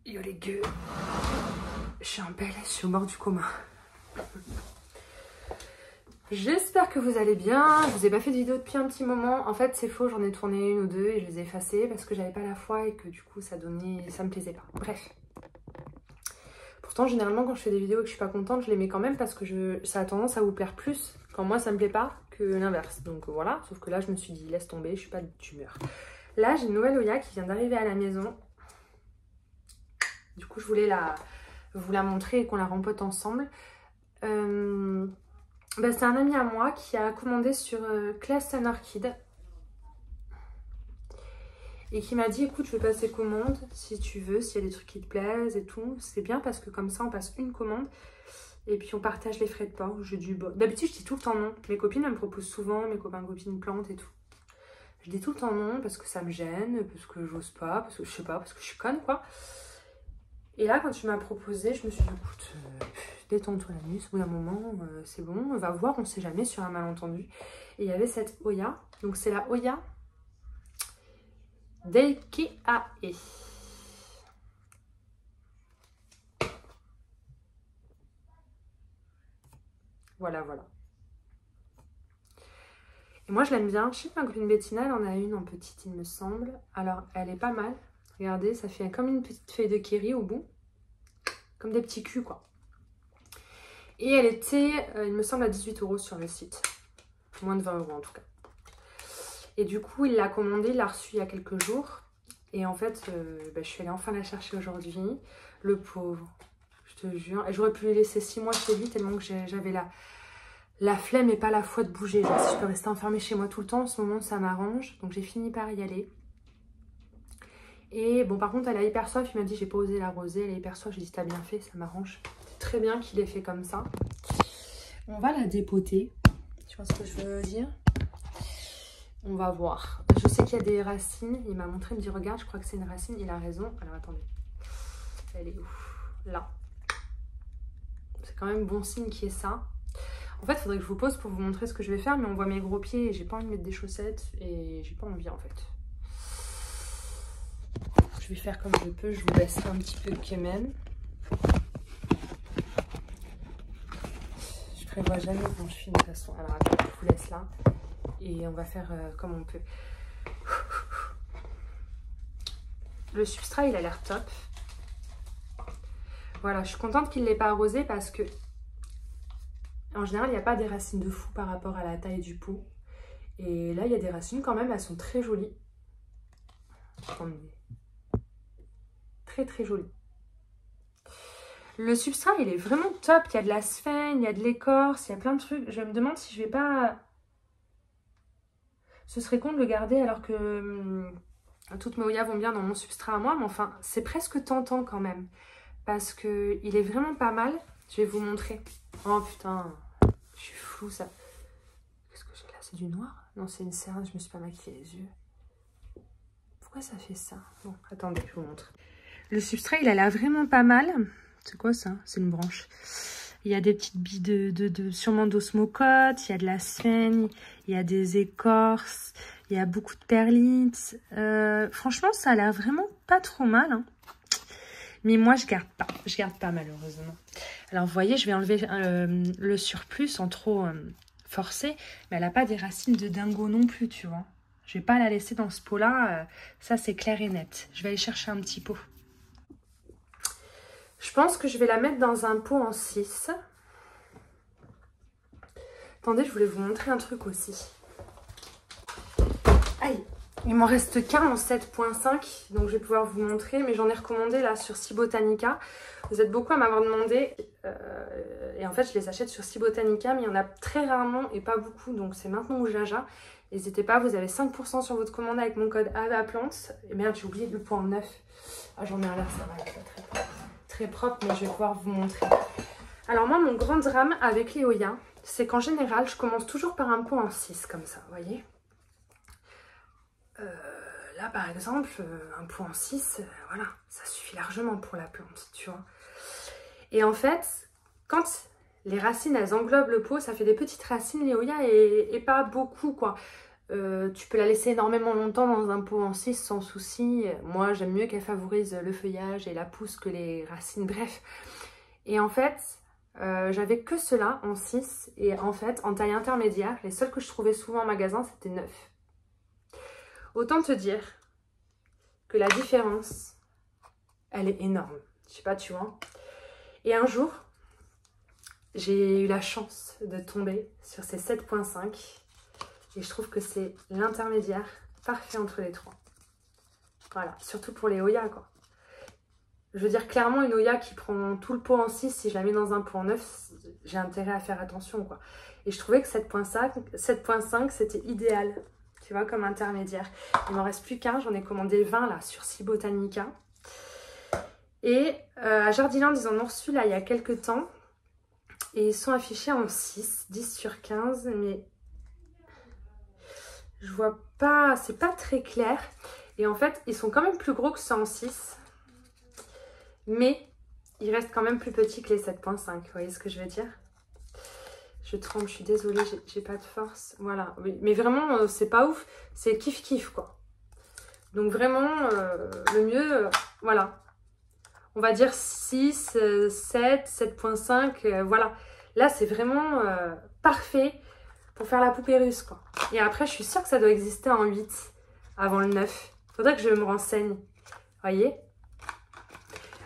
Yo les gueux, je suis en PLS, je suis au bord du coma. J'espère que vous allez bien. Je vous ai pas fait de vidéo depuis un petit moment. En fait c'est faux, j'en ai tourné une ou deux et je les ai effacées parce que j'avais pas la foi et que du coup ça me plaisait pas. Bref. Pourtant généralement quand je fais des vidéos et que je suis pas contente, je les mets quand même parce que ça a tendance à vous plaire plus quand moi ça me plaît pas que l'inverse. Donc voilà, sauf que là je me suis dit laisse tomber, je suis pas d'humeur. Là j'ai une nouvelle Oya qui vient d'arriver à la maison. Du coup je voulais vous la montrer et qu'on la rempote ensemble. C'est un ami à moi qui a commandé sur Class and Orchid et qui m'a dit écoute je vais passer commande si tu veux, s'il y a des trucs qui te plaisent et tout. C'est bien parce que comme ça on passe une commande et puis on partage les frais de port. D'habitude je dis tout le temps non. Mes copines elles me proposent souvent, mes copains copines plantent et tout. Je dis tout le temps non parce que ça me gêne, parce que j'ose pas, parce que je sais pas, parce que je suis conne quoi. Et là, quand tu m'as proposé, je me suis dit, écoute, détends-toi la nuit, au bout d'un moment, c'est bon, on va voir, on sait jamais sur un malentendu. Et il y avait cette Oya, donc c'est la Oya Deikeae. Voilà, voilà. Et moi, je l'aime bien. Je sais que ma copine Bettina, elle en a une en petite, il me semble. Alors, elle est pas mal. Regardez, ça fait comme une petite feuille de kéri au bout. Comme des petits culs, quoi. Et elle était, il me semble, à 18 € sur le site. Moins de 20 € en tout cas. Et du coup, il l'a commandé, il l'a reçu il y a quelques jours. Et en fait, je suis allée enfin la chercher aujourd'hui. Le pauvre, je te jure. Et j'aurais pu les laisser 6 mois chez lui tellement que j'avais la flemme et pas la foi de bouger. Genre, si je peux rester enfermée chez moi tout le temps, en ce moment, ça m'arrange. Donc j'ai fini par y aller. Et bon, par contre, elle a hyper soif. Il m'a dit, j'ai pas osé l'arroser. Elle est hyper soif. J'ai dit, t'as bien fait, ça m'arrange. C'est très bien qu'il ait fait comme ça. On va la dépoter. Tu vois ce que je veux dire? On va voir. Je sais qu'il y a des racines. Il m'a montré, il me dit, regarde, je crois que c'est une racine. Il a raison. Alors, attendez. Elle est où? Là. C'est quand même bon signe qu'il y ait ça. En fait, il faudrait que je vous pose pour vous montrer ce que je vais faire. Mais on voit mes gros pieds et j'ai pas envie de mettre des chaussettes. Et j'ai pas envie, en fait. Je vais faire comme je peux, je vous laisse un petit peu quand même. Je prévois jamais quand je filme de toute façon. Alors attends, je vous laisse là. Et on va faire comme on peut. Le substrat, il a l'air top. Voilà, je suis contente qu'il ne l'ait pas arrosé parce que en général, il n'y a pas des racines de fou par rapport à la taille du pot. Et là, il y a des racines quand même, elles sont très jolies. Attendez. Très très joli. Le substrat il est vraiment top, il y a de la sphène, il y a de l'écorce, il y a plein de trucs. Je me demande si je vais pas... Ce serait con de le garder alors que toutes mes Oyas vont bien dans mon substrat à moi, mais enfin c'est presque tentant quand même. Parce que il est vraiment pas mal. Je vais vous montrer. Oh putain, je suis floue ça. Qu'est-ce que j'ai là? C'est du noir? Non c'est une cerne, je me suis pas maquillée les yeux. Pourquoi ça fait ça? Bon, attendez, je vous montre. Le substrat, il a l'air vraiment pas mal. C'est quoi ça? C'est une branche. Il y a des petites billes sûrement d'osmocote. Il y a de la sphène. Il y a des écorces. Il y a beaucoup de perlites. Franchement, ça a l'air vraiment pas trop mal. Hein. Mais moi, je garde pas. Je garde pas, malheureusement. Alors, vous voyez, je vais enlever le surplus sans trop forcer. Mais elle n'a pas des racines de dingo non plus, tu vois. Je vais pas la laisser dans ce pot-là. Ça, c'est clair et net. Je vais aller chercher un petit pot. Je pense que je vais la mettre dans un pot en 6. Attendez, je voulais vous montrer un truc aussi. Aïe, il m'en reste qu'un en 7.5, donc je vais pouvoir vous montrer. Mais j'en ai recommandé là sur Cibotanica. Vous êtes beaucoup à m'avoir demandé. Et en fait, je les achète sur Cibotanica, mais il y en a très rarement et pas beaucoup. Donc c'est maintenant ou jaja. N'hésitez pas, vous avez 5% sur votre commande avec mon code AVAPLANTES. Et merde, j'ai oublié le point 9. Ah, j'en ai un là, ça va, très propre, mais je vais pouvoir vous montrer. Alors moi, mon grand drame avec les Oyas, c'est qu'en général, je commence toujours par un pot en 6, comme ça, vous voyez. Là, par exemple, un pot en 6, voilà, ça suffit largement pour la plante, tu vois. Et en fait, quand les racines, elles englobent le pot, ça fait des petites racines, les Oyas, et pas beaucoup, quoi. Tu peux la laisser énormément longtemps dans un pot en 6 sans souci. Moi, j'aime mieux qu'elle favorise le feuillage et la pousse que les racines, bref. Et en fait, j'avais que cela en 6. Et en fait, en taille intermédiaire, les seuls que je trouvais souvent en magasin, c'était 9. Autant te dire que la différence, elle est énorme. Je sais pas, tu vois. Et un jour, j'ai eu la chance de tomber sur ces 7,5. Et je trouve que c'est l'intermédiaire parfait entre les trois. Voilà, surtout pour les Oya, quoi. Je veux dire, clairement, une Oya qui prend tout le pot en 6, si je la mets dans un pot en 9, j'ai intérêt à faire attention, quoi. Et je trouvais que 7,5, c'était idéal, tu vois, comme intermédiaire. Il m'en reste plus qu'un, j'en ai commandé 20, là, sur Cibotanica. Et à Jardiland, ils en ont reçu, là, il y a quelques temps. Et ils sont affichés en 6, 10 sur 15, mais... je vois pas, c'est pas très clair. Et en fait, ils sont quand même plus gros que ceux en 6. Mais ils restent quand même plus petits que les 7,5. Vous voyez ce que je veux dire? Je tremble, je suis désolée, j'ai pas de force. Voilà, oui. Mais vraiment, c'est pas ouf. C'est kiff-kiff, quoi. Donc vraiment, le mieux, voilà. On va dire 6, 7, 7,5, voilà. Là, c'est vraiment parfait pour faire la poupée russe, quoi. Et après, je suis sûre que ça doit exister en 8 avant le 9. Faudrait que je me renseigne. Voyez?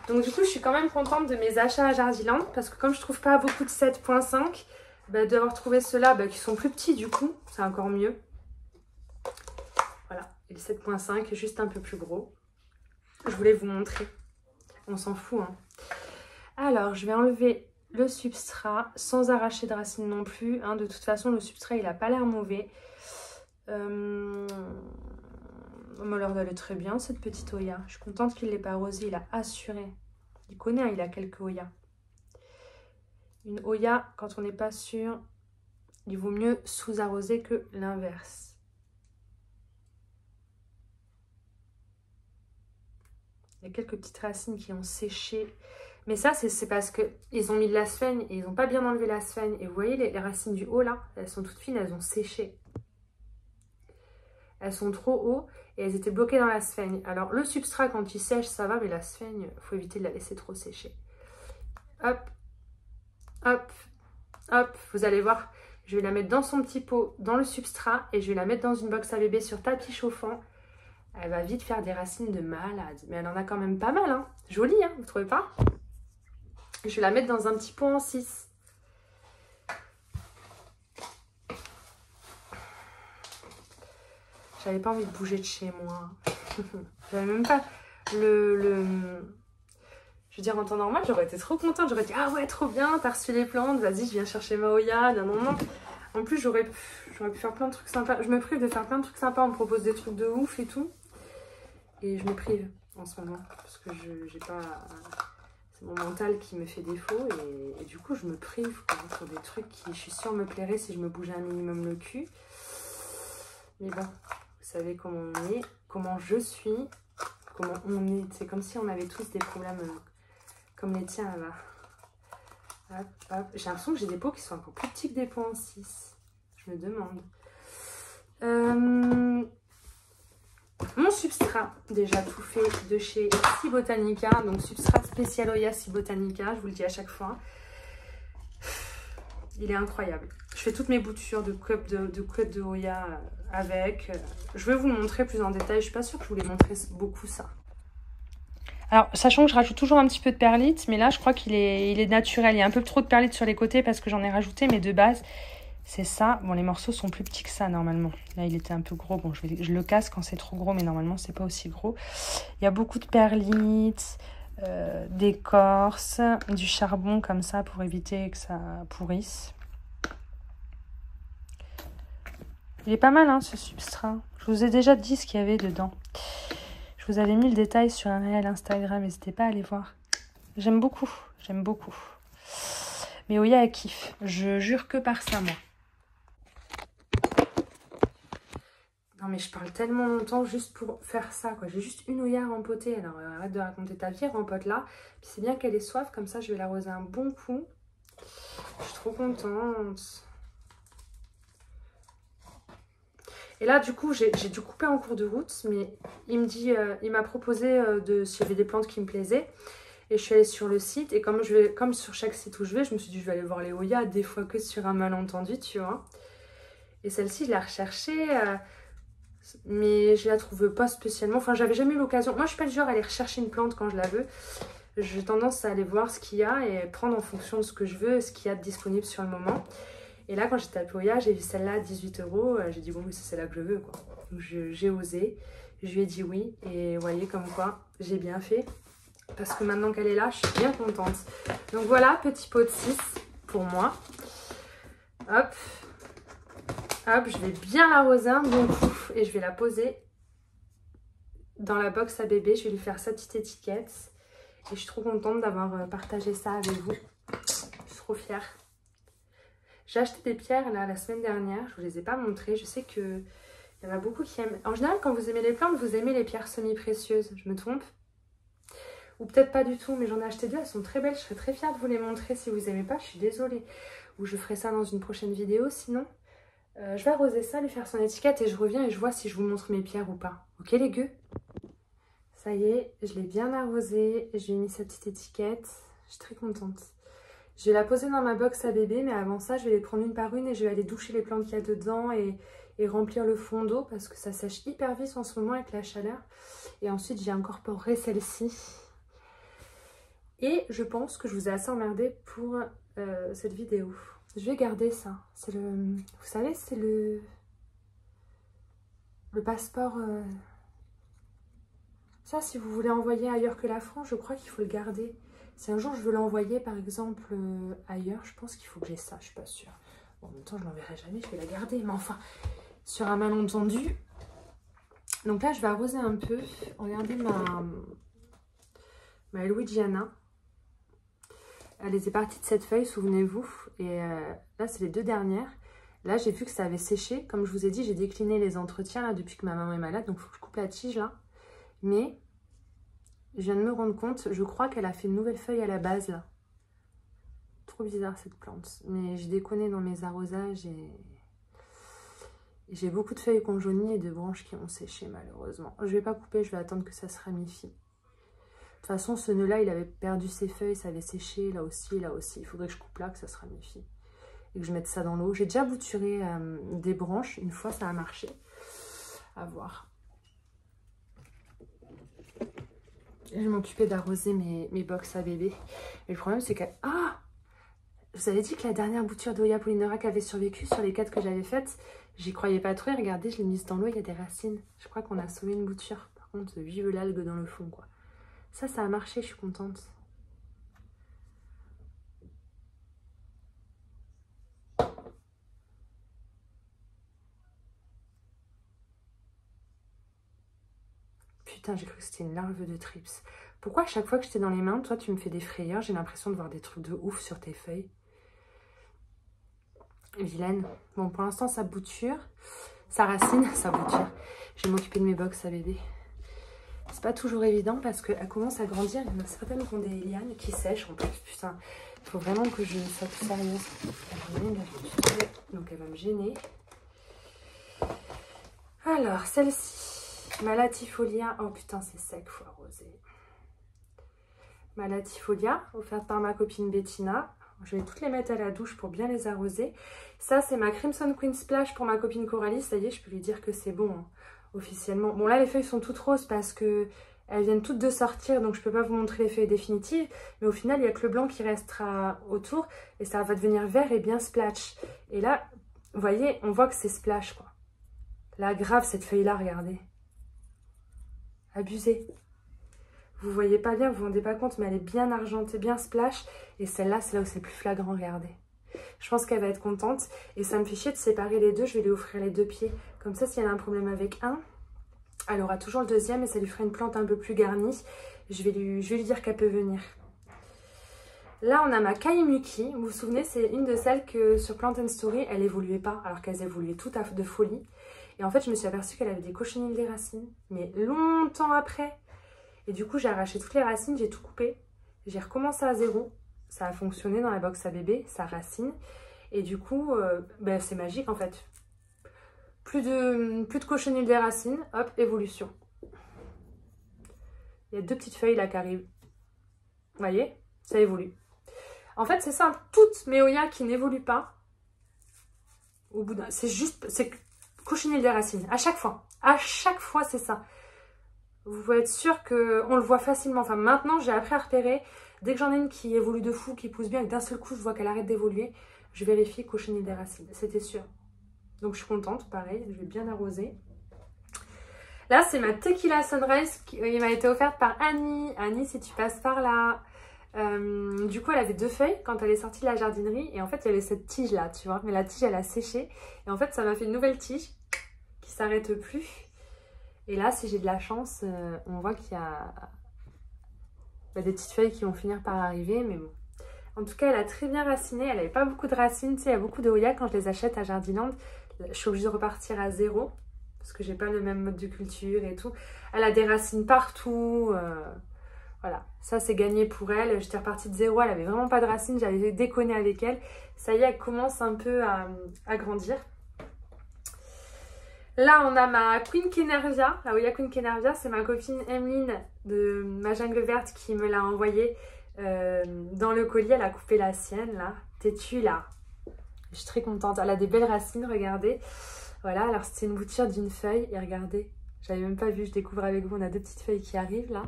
Donc du coup, je suis quand même contente de mes achats à Jardiland parce que comme je trouve pas beaucoup de 7,5, bah, d'avoir trouvé ceux-là qui sont plus petits du coup, c'est encore mieux. Voilà, et le 7,5 est juste un peu plus gros. Je voulais vous montrer. On s'en fout, hein. Alors, je vais enlever le substrat sans arracher de racines non plus, hein. De toute façon, le substrat, il a pas l'air mauvais. On m'a l'air d'aller très bien, cette petite Oya. Je suis contente qu'il ne l'ait pas arrosé, il a assuré. Il connaît, hein, il a quelques Oya. Une Oya, quand on n'est pas sûr, il vaut mieux sous-arroser que l'inverse. Il y a quelques petites racines qui ont séché. Mais ça, c'est parce qu'ils ont mis de la sphène et ils n'ont pas bien enlevé la sphène. Et vous voyez, les racines du haut, là, elles sont toutes fines, elles ont séché. Elles sont trop haut et elles étaient bloquées dans la sphène. Alors, le substrat, quand il sèche, ça va, mais la sphène, il faut éviter de la laisser trop sécher. Hop, hop, hop, vous allez voir, je vais la mettre dans son petit pot, dans le substrat, et je vais la mettre dans une box à bébé sur tapis chauffant. Elle va vite faire des racines de malade. Mais elle en a quand même pas mal, hein. Jolie, hein, vous trouvez pas? Je vais la mettre dans un petit pot en 6. J'avais pas envie de bouger de chez moi. J'avais même pas Je veux dire, en temps normal, j'aurais été trop contente. J'aurais dit, ah ouais, trop bien, t'as reçu les plantes, vas-y, je viens chercher ma Oya. Non, non, non. En plus, j'aurais pu faire plein de trucs sympas. Je me prive de faire plein de trucs sympas. On me propose des trucs de ouf et tout. Et je me prive en ce moment. Parce que j'ai pas... C'est mon mental qui me fait défaut. Et du coup, je me prive quoi, sur des trucs qui, je suis sûre, me plairaient si je me bougeais un minimum le cul. Mais bon, vous savez comment on est, comment je suis, comment on est. C'est comme si on avait tous des problèmes comme les tiens là. Hop, hop. J'ai l'impression que j'ai des pots qui sont encore plus petits que des pots en 6. Je me demande. Mon substrat, déjà tout fait de chez Cibotanica. Donc substrat spécial Oya Cibotanica, je vous le dis à chaque fois. Il est incroyable. Je fais toutes mes boutures de cup de Oya avec. Je vais vous le montrer plus en détail. Je suis pas sûre que je vous les montrer beaucoup ça. Alors, sachant que je rajoute toujours un petit peu de perlite, mais là, je crois qu'il est naturel. Il y a un peu trop de perlite sur les côtés parce que j'en ai rajouté, mais de base, c'est ça. Bon, les morceaux sont plus petits que ça, normalement. Là, il était un peu gros. Bon, je le casse quand c'est trop gros, mais normalement, c'est pas aussi gros. Il y a beaucoup de perlite, d'écorce, du charbon comme ça pour éviter que ça pourrisse. Il est pas mal, hein, ce substrat. Je vous ai déjà dit ce qu'il y avait dedans. Je vous avais mis le détail sur un réel Instagram, n'hésitez pas à aller voir. J'aime beaucoup, j'aime beaucoup. Mais Oya, elle kiffe. Je jure que par ça, moi. Non, mais je parle tellement longtemps juste pour faire ça, quoi. J'ai juste une Oya à rempoter. Alors, arrête de raconter ta vie, rempote-la. Puis c'est bien qu'elle ait soif, comme ça, je vais l'arroser un bon coup. Je suis trop contente. Et là, du coup, j'ai dû couper en cours de route, mais il m'a proposé s'il y avait des plantes qui me plaisaient. Et je suis allée sur le site, et comme sur chaque site où je vais, je me suis dit, je vais aller voir les Oya, des fois que sur un malentendu, tu vois. Et celle-ci, je l'ai recherchée, mais je la trouve pas spécialement. Enfin, j'avais jamais eu l'occasion. Moi, je suis pas du genre à aller rechercher une plante quand je la veux. J'ai tendance à aller voir ce qu'il y a et prendre en fonction de ce que je veux, ce qu'il y a de disponible sur le moment. Et là, quand j'étais à Oya, j'ai vu celle-là à 18 €. J'ai dit, bon, mais c'est celle-là que je veux, quoi. Donc, j'ai osé. Je lui ai dit oui. Et vous voyez, comme quoi, j'ai bien fait. Parce que maintenant qu'elle est là, je suis bien contente. Donc voilà, petit pot de 6 pour moi. Hop. Hop, je vais bien l'arroser un bon coup. Et je vais la poser dans la box à bébé. Je vais lui faire sa petite étiquette. Et je suis trop contente d'avoir partagé ça avec vous. Je suis trop fière. J'ai acheté des pierres là la semaine dernière. Je ne vous les ai pas montrées. Je sais qu'il y en a beaucoup qui aiment. En général, quand vous aimez les plantes, vous aimez les pierres semi-précieuses. Je me trompe? Ou peut-être pas du tout, mais j'en ai acheté 2. Elles sont très belles. Je serais très fière de vous les montrer. Si vous n'aimez pas, je suis désolée. Ou je ferai ça dans une prochaine vidéo. Sinon, je vais arroser ça, lui faire son étiquette. Et je reviens et je vois si je vous montre mes pierres ou pas. Ok les gueux? Ça y est, je l'ai bien arrosée, je lui ai mis sa petite étiquette, je suis très contente. Je vais la poser dans ma box à bébé, mais avant ça, je vais les prendre une par une et je vais aller doucher les plantes qu'il y a dedans et remplir le fond d'eau parce que ça sèche hyper vite en ce moment avec la chaleur. Et ensuite, j'y incorporerai celle-ci. Et je pense que je vous ai assez emmerdé pour cette vidéo. Je vais garder ça. C'est le... Vous savez, c'est le passeport... Ça, si vous voulez envoyer ailleurs que la France, je crois qu'il faut le garder. Si un jour je veux l'envoyer, par exemple, ailleurs, je pense qu'il faut que j'ai ça, je suis pas sûre. Bon, en même temps, je l'enverrai jamais, je vais la garder. Mais enfin, sur un malentendu. Donc là, je vais arroser un peu. Regardez ma Louisiana. Elle était partie de cette feuille, souvenez-vous. Et là, c'est les 2 dernières. Là, j'ai vu que ça avait séché. Comme je vous ai dit, j'ai décliné les entretiens là, depuis que ma maman est malade. Donc, il faut que je coupe la tige là. Mais je viens de me rendre compte, je crois qu'elle a fait une nouvelle feuille à la base là. Trop bizarre cette plante. Mais j'ai déconné dans mes arrosages et j'ai beaucoup de feuilles qui ont jauni et de branches qui ont séché malheureusement. Je vais pas couper, je vais attendre que ça se ramifie. De toute façon, ce nœud là, il avait perdu ses feuilles, ça avait séché là aussi et là aussi. Il faudrait que je coupe là, que ça se ramifie. Et que je mette ça dans l'eau. J'ai déjà bouturé des branches, une fois ça a marché. À voir. Je vais m'occuper d'arroser mes box à bébé. Et le problème, c'est que... Ah! Je vous avais dit que la dernière bouture d'Oya Polyneura qui avait survécu sur les 4 que j'avais faites, j'y croyais pas trop. Et regardez, je l'ai mise dans l'eau, il y a des racines. Je crois qu'on a sauvé une bouture. Par contre, vive l'algue dans le fond, quoi. Ça a marché, je suis contente. Putain, j'ai cru que c'était une larve de trips. Pourquoi à chaque fois que j'étais dans les mains, toi tu me fais des frayeurs, j'ai l'impression de voir des trucs de ouf sur tes feuilles. Vilaine. Bon, pour l'instant, ça bouture. Ça racine, ça bouture. Je vais m'occuper de mes box à bébé. C'est pas toujours évident parce qu'elle commence à grandir. Il y en a certaines qui ont des lianes qui sèchent en plus. Putain, il faut vraiment que je sois tout sérieuse. Donc elle va me gêner. Alors, celle-ci. Ma Latifolia. Oh putain, c'est sec, faut arroser. Ma Latifolia, offerte par ma copine Bettina. Je vais toutes les mettre à la douche pour bien les arroser. Ça, c'est ma Crimson Queen Splash pour ma copine Coralie. Ça y est, je peux lui dire que c'est bon, hein, officiellement. Bon, là, les feuilles sont toutes roses parce que elles viennent toutes de sortir. Donc, je peux pas vous montrer les feuilles définitives. Mais au final, il n'y a que le blanc qui restera autour. Et ça va devenir vert et bien splash. Et là, vous voyez, on voit que c'est splash, quoi. Là, grave, cette feuille-là, regardez. Abusé. Vous voyez pas bien, vous vous rendez pas compte, mais elle est bien argentée, bien splash. Et celle-là, c'est là où c'est le plus flagrant, regardez. Je pense qu'elle va être contente. Et ça me fait chier de séparer les deux. Je vais lui offrir les 2 pieds. Comme ça, si elle a un problème avec un, elle aura toujours le deuxième et ça lui fera une plante un peu plus garnie. Je vais lui dire qu'elle peut venir. Là, on a ma Kaimuki. Vous vous souvenez, c'est une de celles que sur Plant Story, elle évoluait pas, alors qu'elles évoluaient toutes de folie. Et en fait, je me suis aperçue qu'elle avait des cochenilles des racines, mais longtemps après. Et du coup, j'ai arraché toutes les racines, j'ai tout coupé. J'ai recommencé à zéro. Ça a fonctionné dans la box à bébé, ça racine. Et du coup, c'est magique en fait. Plus de cochenille des racines. Hop, évolution. Il y a 2 petites feuilles là qui arrivent. Vous voyez, ça évolue. En fait, c'est simple. Toutes mes Oya qui n'évoluent pas, au bout d'un... C'est juste... C'est cochenille des racines. À chaque fois. À chaque fois, c'est ça. Vous pouvez être sûr qu'on le voit facilement. Enfin, maintenant, j'ai appris à repérer. Dès que j'en ai une qui évolue de fou, qui pousse bien, et que d'un seul coup, je vois qu'elle arrête d'évoluer, je vérifie cochenille des racines. C'était sûr. Donc, je suis contente. Pareil, je vais bien arroser. Là, c'est ma Tequila Sunrise qui m'a été offerte par Annie. Annie, si tu passes par là. Du coup, elle avait 2 feuilles quand elle est sortie de la jardinerie. Et en fait, il y avait cette tige là, tu vois. Mais la tige, elle a séché. Et en fait, ça m'a fait une nouvelle tige qui s'arrête plus. Et là, si j'ai de la chance, on voit qu'il y a des petites feuilles qui vont finir par arriver. Mais bon. En tout cas, elle a très bien raciné. Elle n'avait pas beaucoup de racines. Tu sais, il y a beaucoup de Oya quand je les achète à Jardiland. Je suis obligée de repartir à 0. Parce que j'ai pas le même mode de culture et tout. Elle a des racines partout. Voilà, ça c'est gagné pour elle. J'étais repartie de 0, elle avait vraiment pas de racines. J'avais déconné avec elle. Ça y est, elle commence un peu à grandir. Là, on a ma Queen Kenervia. La Oya Queen Kenervia, c'est ma copine Emeline de ma jungle verte qui me l'a envoyée dans le colis. Elle a coupé la sienne, là. Têtue, là. Je suis très contente. Elle a des belles racines, regardez. Voilà, alors c'était une bouture d'une feuille. Et regardez, j'avais même pas vu, je découvre avec vous. On a 2 petites feuilles qui arrivent, là.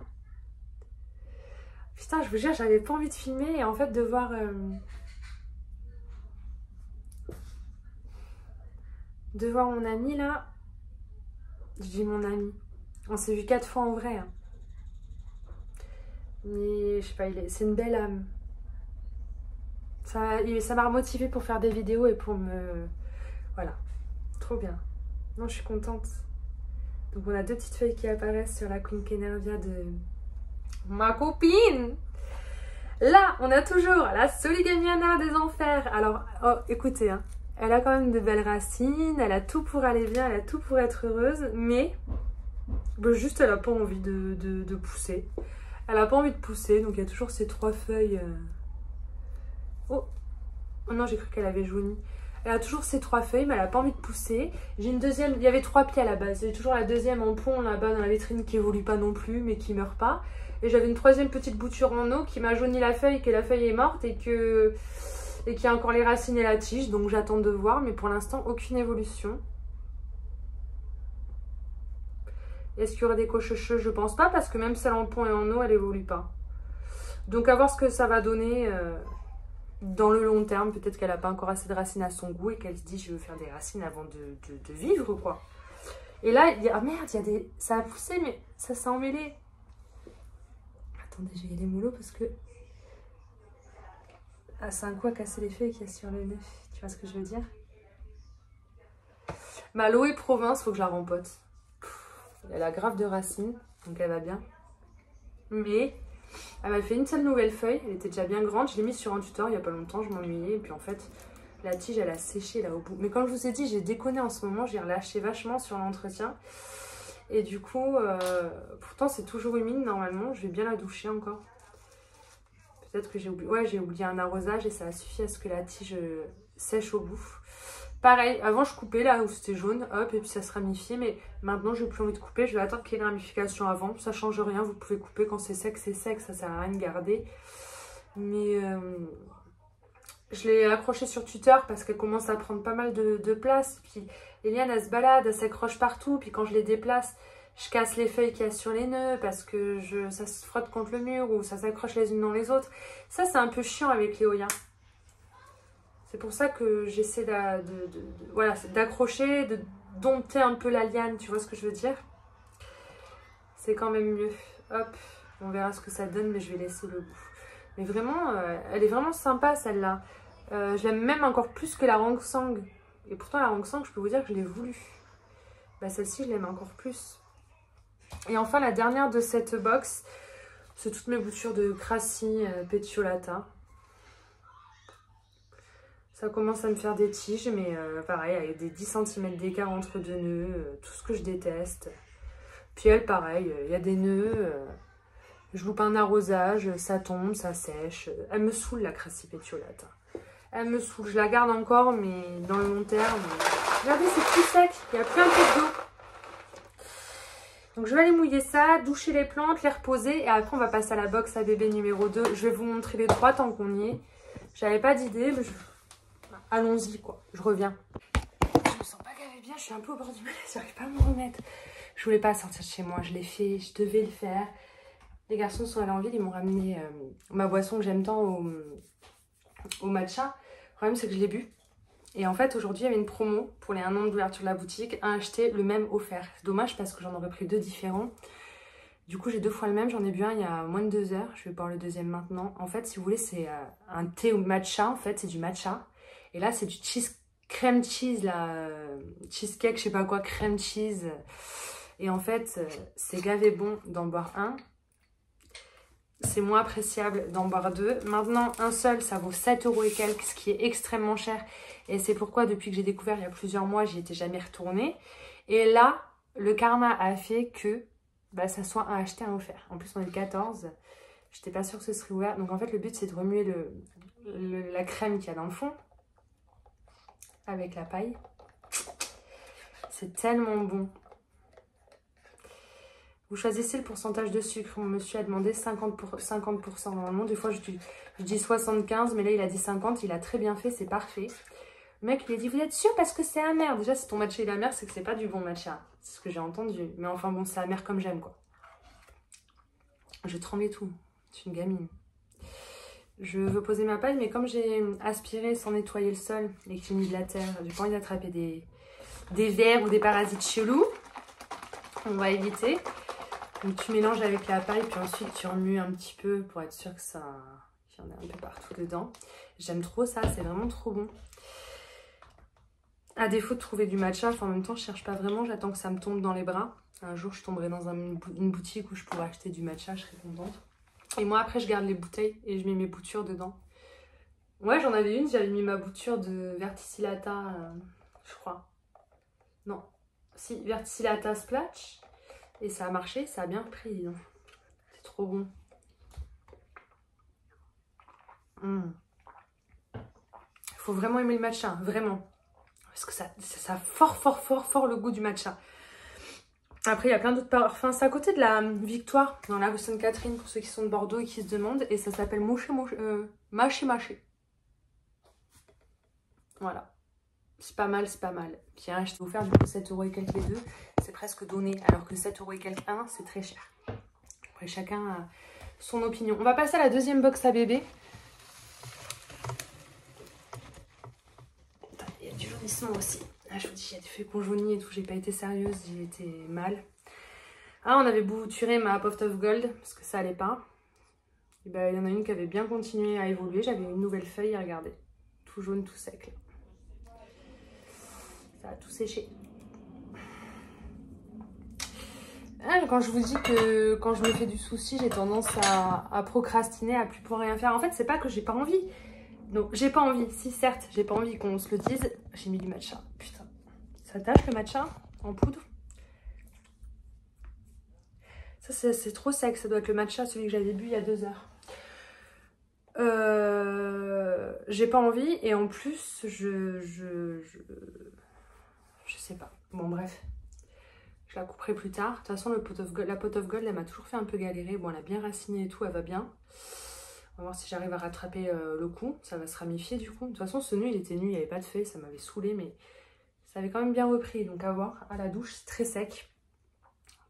Putain, je vous jure, j'avais pas envie de filmer. Et en fait, de voir... mon ami, là... Je dis mon ami. On s'est vu 4 fois en vrai. Hein. Mais je sais pas, c'est une belle âme. Ça m'a remotivée pour faire des vidéos et pour me... Voilà. Trop bien. Non, je suis contente. Donc on a 2 petites feuilles qui apparaissent sur la Queen Kenervia de ma copine. Là, on a toujours la Soligamiana des enfers. Alors, oh, écoutez, hein, elle a quand même de belles racines. Elle a tout pour aller bien, elle a tout pour être heureuse. Mais, bah, juste, elle n'a pas envie de pousser. Elle n'a pas envie de pousser. Donc, il y a toujours ces 3 feuilles. Oh non, j'ai cru qu'elle avait jauni. Elle a toujours ces 3 feuilles, mais elle n'a pas envie de pousser. J'ai une deuxième, il y avait 3 pieds à la base. J'ai toujours la deuxième en pont là-bas dans la vitrine qui évolue pas non plus, mais qui meurt pas. Et j'avais une 3e petite bouture en eau qui m'a jauni la feuille, que la feuille est morte et qui a encore les racines et la tige. Donc j'attends de voir, mais pour l'instant, aucune évolution. Est-ce qu'il y aura des cochecheux? Je pense pas, parce que même celle en pont et en eau, elle évolue pas. Donc à voir ce que ça va donner... dans le long terme, peut-être qu'elle n'a pas encore assez de racines à son goût et qu'elle se dit je veux faire des racines avant de vivre quoi. Et là, il y a... Ah merde, il y a des... Ça a poussé mais ça s'est emmêlé. Attendez, j'ai les moulots parce que... Ah, c'est un coup à casser les feuilles qu'il y a sur le nez. Tu vois ce que je veux dire? Ma Loé Province, faut que je la rempote. Elle a grave de racines, donc elle va bien. Mais... Elle m'a fait une seule nouvelle feuille, elle était déjà bien grande, je l'ai mise sur un tuteur il n'y a pas longtemps, je m'ennuyais et puis en fait la tige elle a séché là au bout. Mais comme je vous ai dit, j'ai déconné en ce moment, j'ai relâché vachement sur l'entretien et du coup, pourtant c'est toujours humide normalement, je vais bien la doucher encore. Peut-être que j'ai oublié, ouais j'ai oublié un arrosage et ça a suffi à ce que la tige sèche au bout. Pareil, avant je coupais là où c'était jaune, hop, et puis ça se ramifiait, mais maintenant je n'ai plus envie de couper, je vais attendre qu'il y ait une ramification avant, ça change rien, vous pouvez couper quand c'est sec, ça sert à rien de garder. Mais je l'ai accrochée sur tuteur parce qu'elle commence à prendre pas mal de place, puis les lianes elles se baladent, elles s'accrochent partout, puis quand je les déplace, je casse les feuilles qu'il y a sur les nœuds parce que ça se frotte contre le mur ou ça s'accroche les unes dans les autres. Ça c'est un peu chiant avec les Oya. C'est pour ça que j'essaie voilà, d'accrocher, de dompter un peu la liane, tu vois ce que je veux dire? C'est quand même mieux. Hop, on verra ce que ça donne, mais je vais laisser le goût. Mais vraiment, elle est vraiment sympa celle-là. Je l'aime même encore plus que la Rangsang. Et pourtant la Rangsang, je peux vous dire que je l'ai voulu. Bah, celle-ci, je l'aime encore plus. Et enfin, la dernière de cette box, c'est toutes mes boutures de Crassi Petiolata. Ça commence à me faire des tiges, mais pareil, avec des 10 cm d'écart entre 2 nœuds, tout ce que je déteste. Puis elle, pareil, il y a des nœuds, je loupe un arrosage, ça tombe, ça sèche. Elle me saoule la Crassi Petiolata. Elle me saoule. Je la garde encore, mais dans le long terme... Regardez, c'est plus sec. Il n'y a plus un peu d'eau. Donc je vais aller mouiller ça, doucher les plantes, les reposer. Et après, on va passer à la box à bébé numéro 2. Je vais vous montrer les 3 tant qu'on y est. J'avais pas d'idée, mais allons-y, quoi. Je reviens. Je me sens pas gavée bien. Je suis un peu au bord du malaise. J'arrive pas à me remettre. Je voulais pas sortir de chez moi. Je l'ai fait. Je devais le faire. Les garçons sont allés en ville. Ils m'ont ramené ma boisson que j'aime tant au matcha. Le problème, c'est que je l'ai bu. Et en fait, aujourd'hui, il y avait une promo pour les 1 an d'ouverture de la boutique. Un acheté, le même offert. C'est dommage parce que j'en aurais pris 2 différents. Du coup, j'ai 2 fois le même. J'en ai bu un il y a moins de 2 heures. Je vais boire le deuxième maintenant. En fait, si vous voulez, c'est un thé au matcha. En fait, c'est du matcha. Et là, c'est du crème cheese, là. Cheesecake, je sais pas quoi, crème cheese. Et en fait, c'est gavé bon d'en boire un. C'est moins appréciable d'en boire 2. Maintenant, un seul, ça vaut 7 € et quelques, ce qui est extrêmement cher. Et c'est pourquoi, depuis que j'ai découvert il y a plusieurs mois, j'y étais jamais retournée. Et là, le karma a fait que ça soit un acheté, un offert. En plus, on est le 14. J'étais pas sûre que ce serait ouvert. Donc, en fait, le but, c'est de remuer la crème qu'il y a dans le fond avec la paille. C'est tellement bon. Vous choisissez le pourcentage de sucre. Mon monsieur a demandé 50%. Normalement, des fois, je dis 75, mais là, il a dit 50. Il a très bien fait, c'est parfait. Le mec, il a dit, vous êtes sûr parce que c'est amer. Déjà, si ton matcha il est amer, c'est que c'est pas du bon matcha. C'est ce que j'ai entendu. Mais enfin, bon, c'est amer comme j'aime, quoi. Je tremblais tout. Je suis une gamine. Je veux poser ma paille, mais comme j'ai aspiré sans nettoyer le sol et que j'ai mis de la terre, j'ai pas envie d'attraper des vers ou des parasites chelous. On va éviter. Donc tu mélanges avec la paille, puis ensuite tu remues un petit peu pour être sûr que ça, qu'il y en a un peu partout dedans. J'aime trop ça, c'est vraiment trop bon. À défaut de trouver du matcha, en même temps je cherche pas vraiment, j'attends que ça me tombe dans les bras. Un jour je tomberai dans une boutique où je pourrais acheter du matcha, je serais contente. Et moi après je garde les bouteilles et je mets mes boutures dedans. Ouais, j'en avais une, j'avais mis ma bouture de Verticillata, je crois. Non, si, Verticillata Splash. Et ça a marché, ça a bien pris. C'est trop bon. Faut vraiment aimer le matcha, vraiment. Parce que ça a fort le goût du matcha. Après, il y a plein d'autres parfums. C'est à côté de la Victoire, dans la rue Sainte-Catherine, pour ceux qui sont de Bordeaux et qui se demandent. Et ça s'appelle Mâché Mâché. Voilà. C'est pas mal, c'est pas mal. Puis hein, je t'ai offert du coup 7 € et quelques les deux. C'est presque donné. Alors que 7 € et quelques un, c'est très cher. Après, chacun a son opinion. On va passer à la deuxième box à bébé. Il y a du jaunissement aussi. Ah, je vous dis, il y a des feuilles qu'on jaunit et tout. J'ai pas été sérieuse, j'ai été mal. Ah, on avait bouturé ma Pot of Gold parce que ça allait pas. Et ben, il y en a une qui avait bien continué à évoluer. J'avais une nouvelle feuille à regarder. Tout jaune, tout sec. Là. Ça a tout séché. Ah, quand je vous dis que quand je me fais du souci, j'ai tendance à procrastiner, à plus pouvoir rien faire. En fait, c'est pas que j'ai pas envie. Non, j'ai pas envie. Si, certes, j'ai pas envie qu'on se le dise. J'ai mis du matcha. Putain. Ça tâche le matcha en poudre. Ça, c'est trop sec. Ça doit être le matcha, celui que j'avais bu il y a 2 heures. J'ai pas envie. Et en plus, je sais pas. Bon, bref. Je la couperai plus tard. De toute façon, la Pot of Gold, elle m'a toujours fait un peu galérer. Bon, elle a bien raciné et tout, elle va bien. On va voir si j'arrive à rattraper le coup. Ça va se ramifier du coup. De toute façon, ce nœud, il était nu, il n'y avait pas de feuilles. Ça m'avait saoulé, mais ça avait quand même bien repris. Donc, à voir. À la douche, c'est très sec.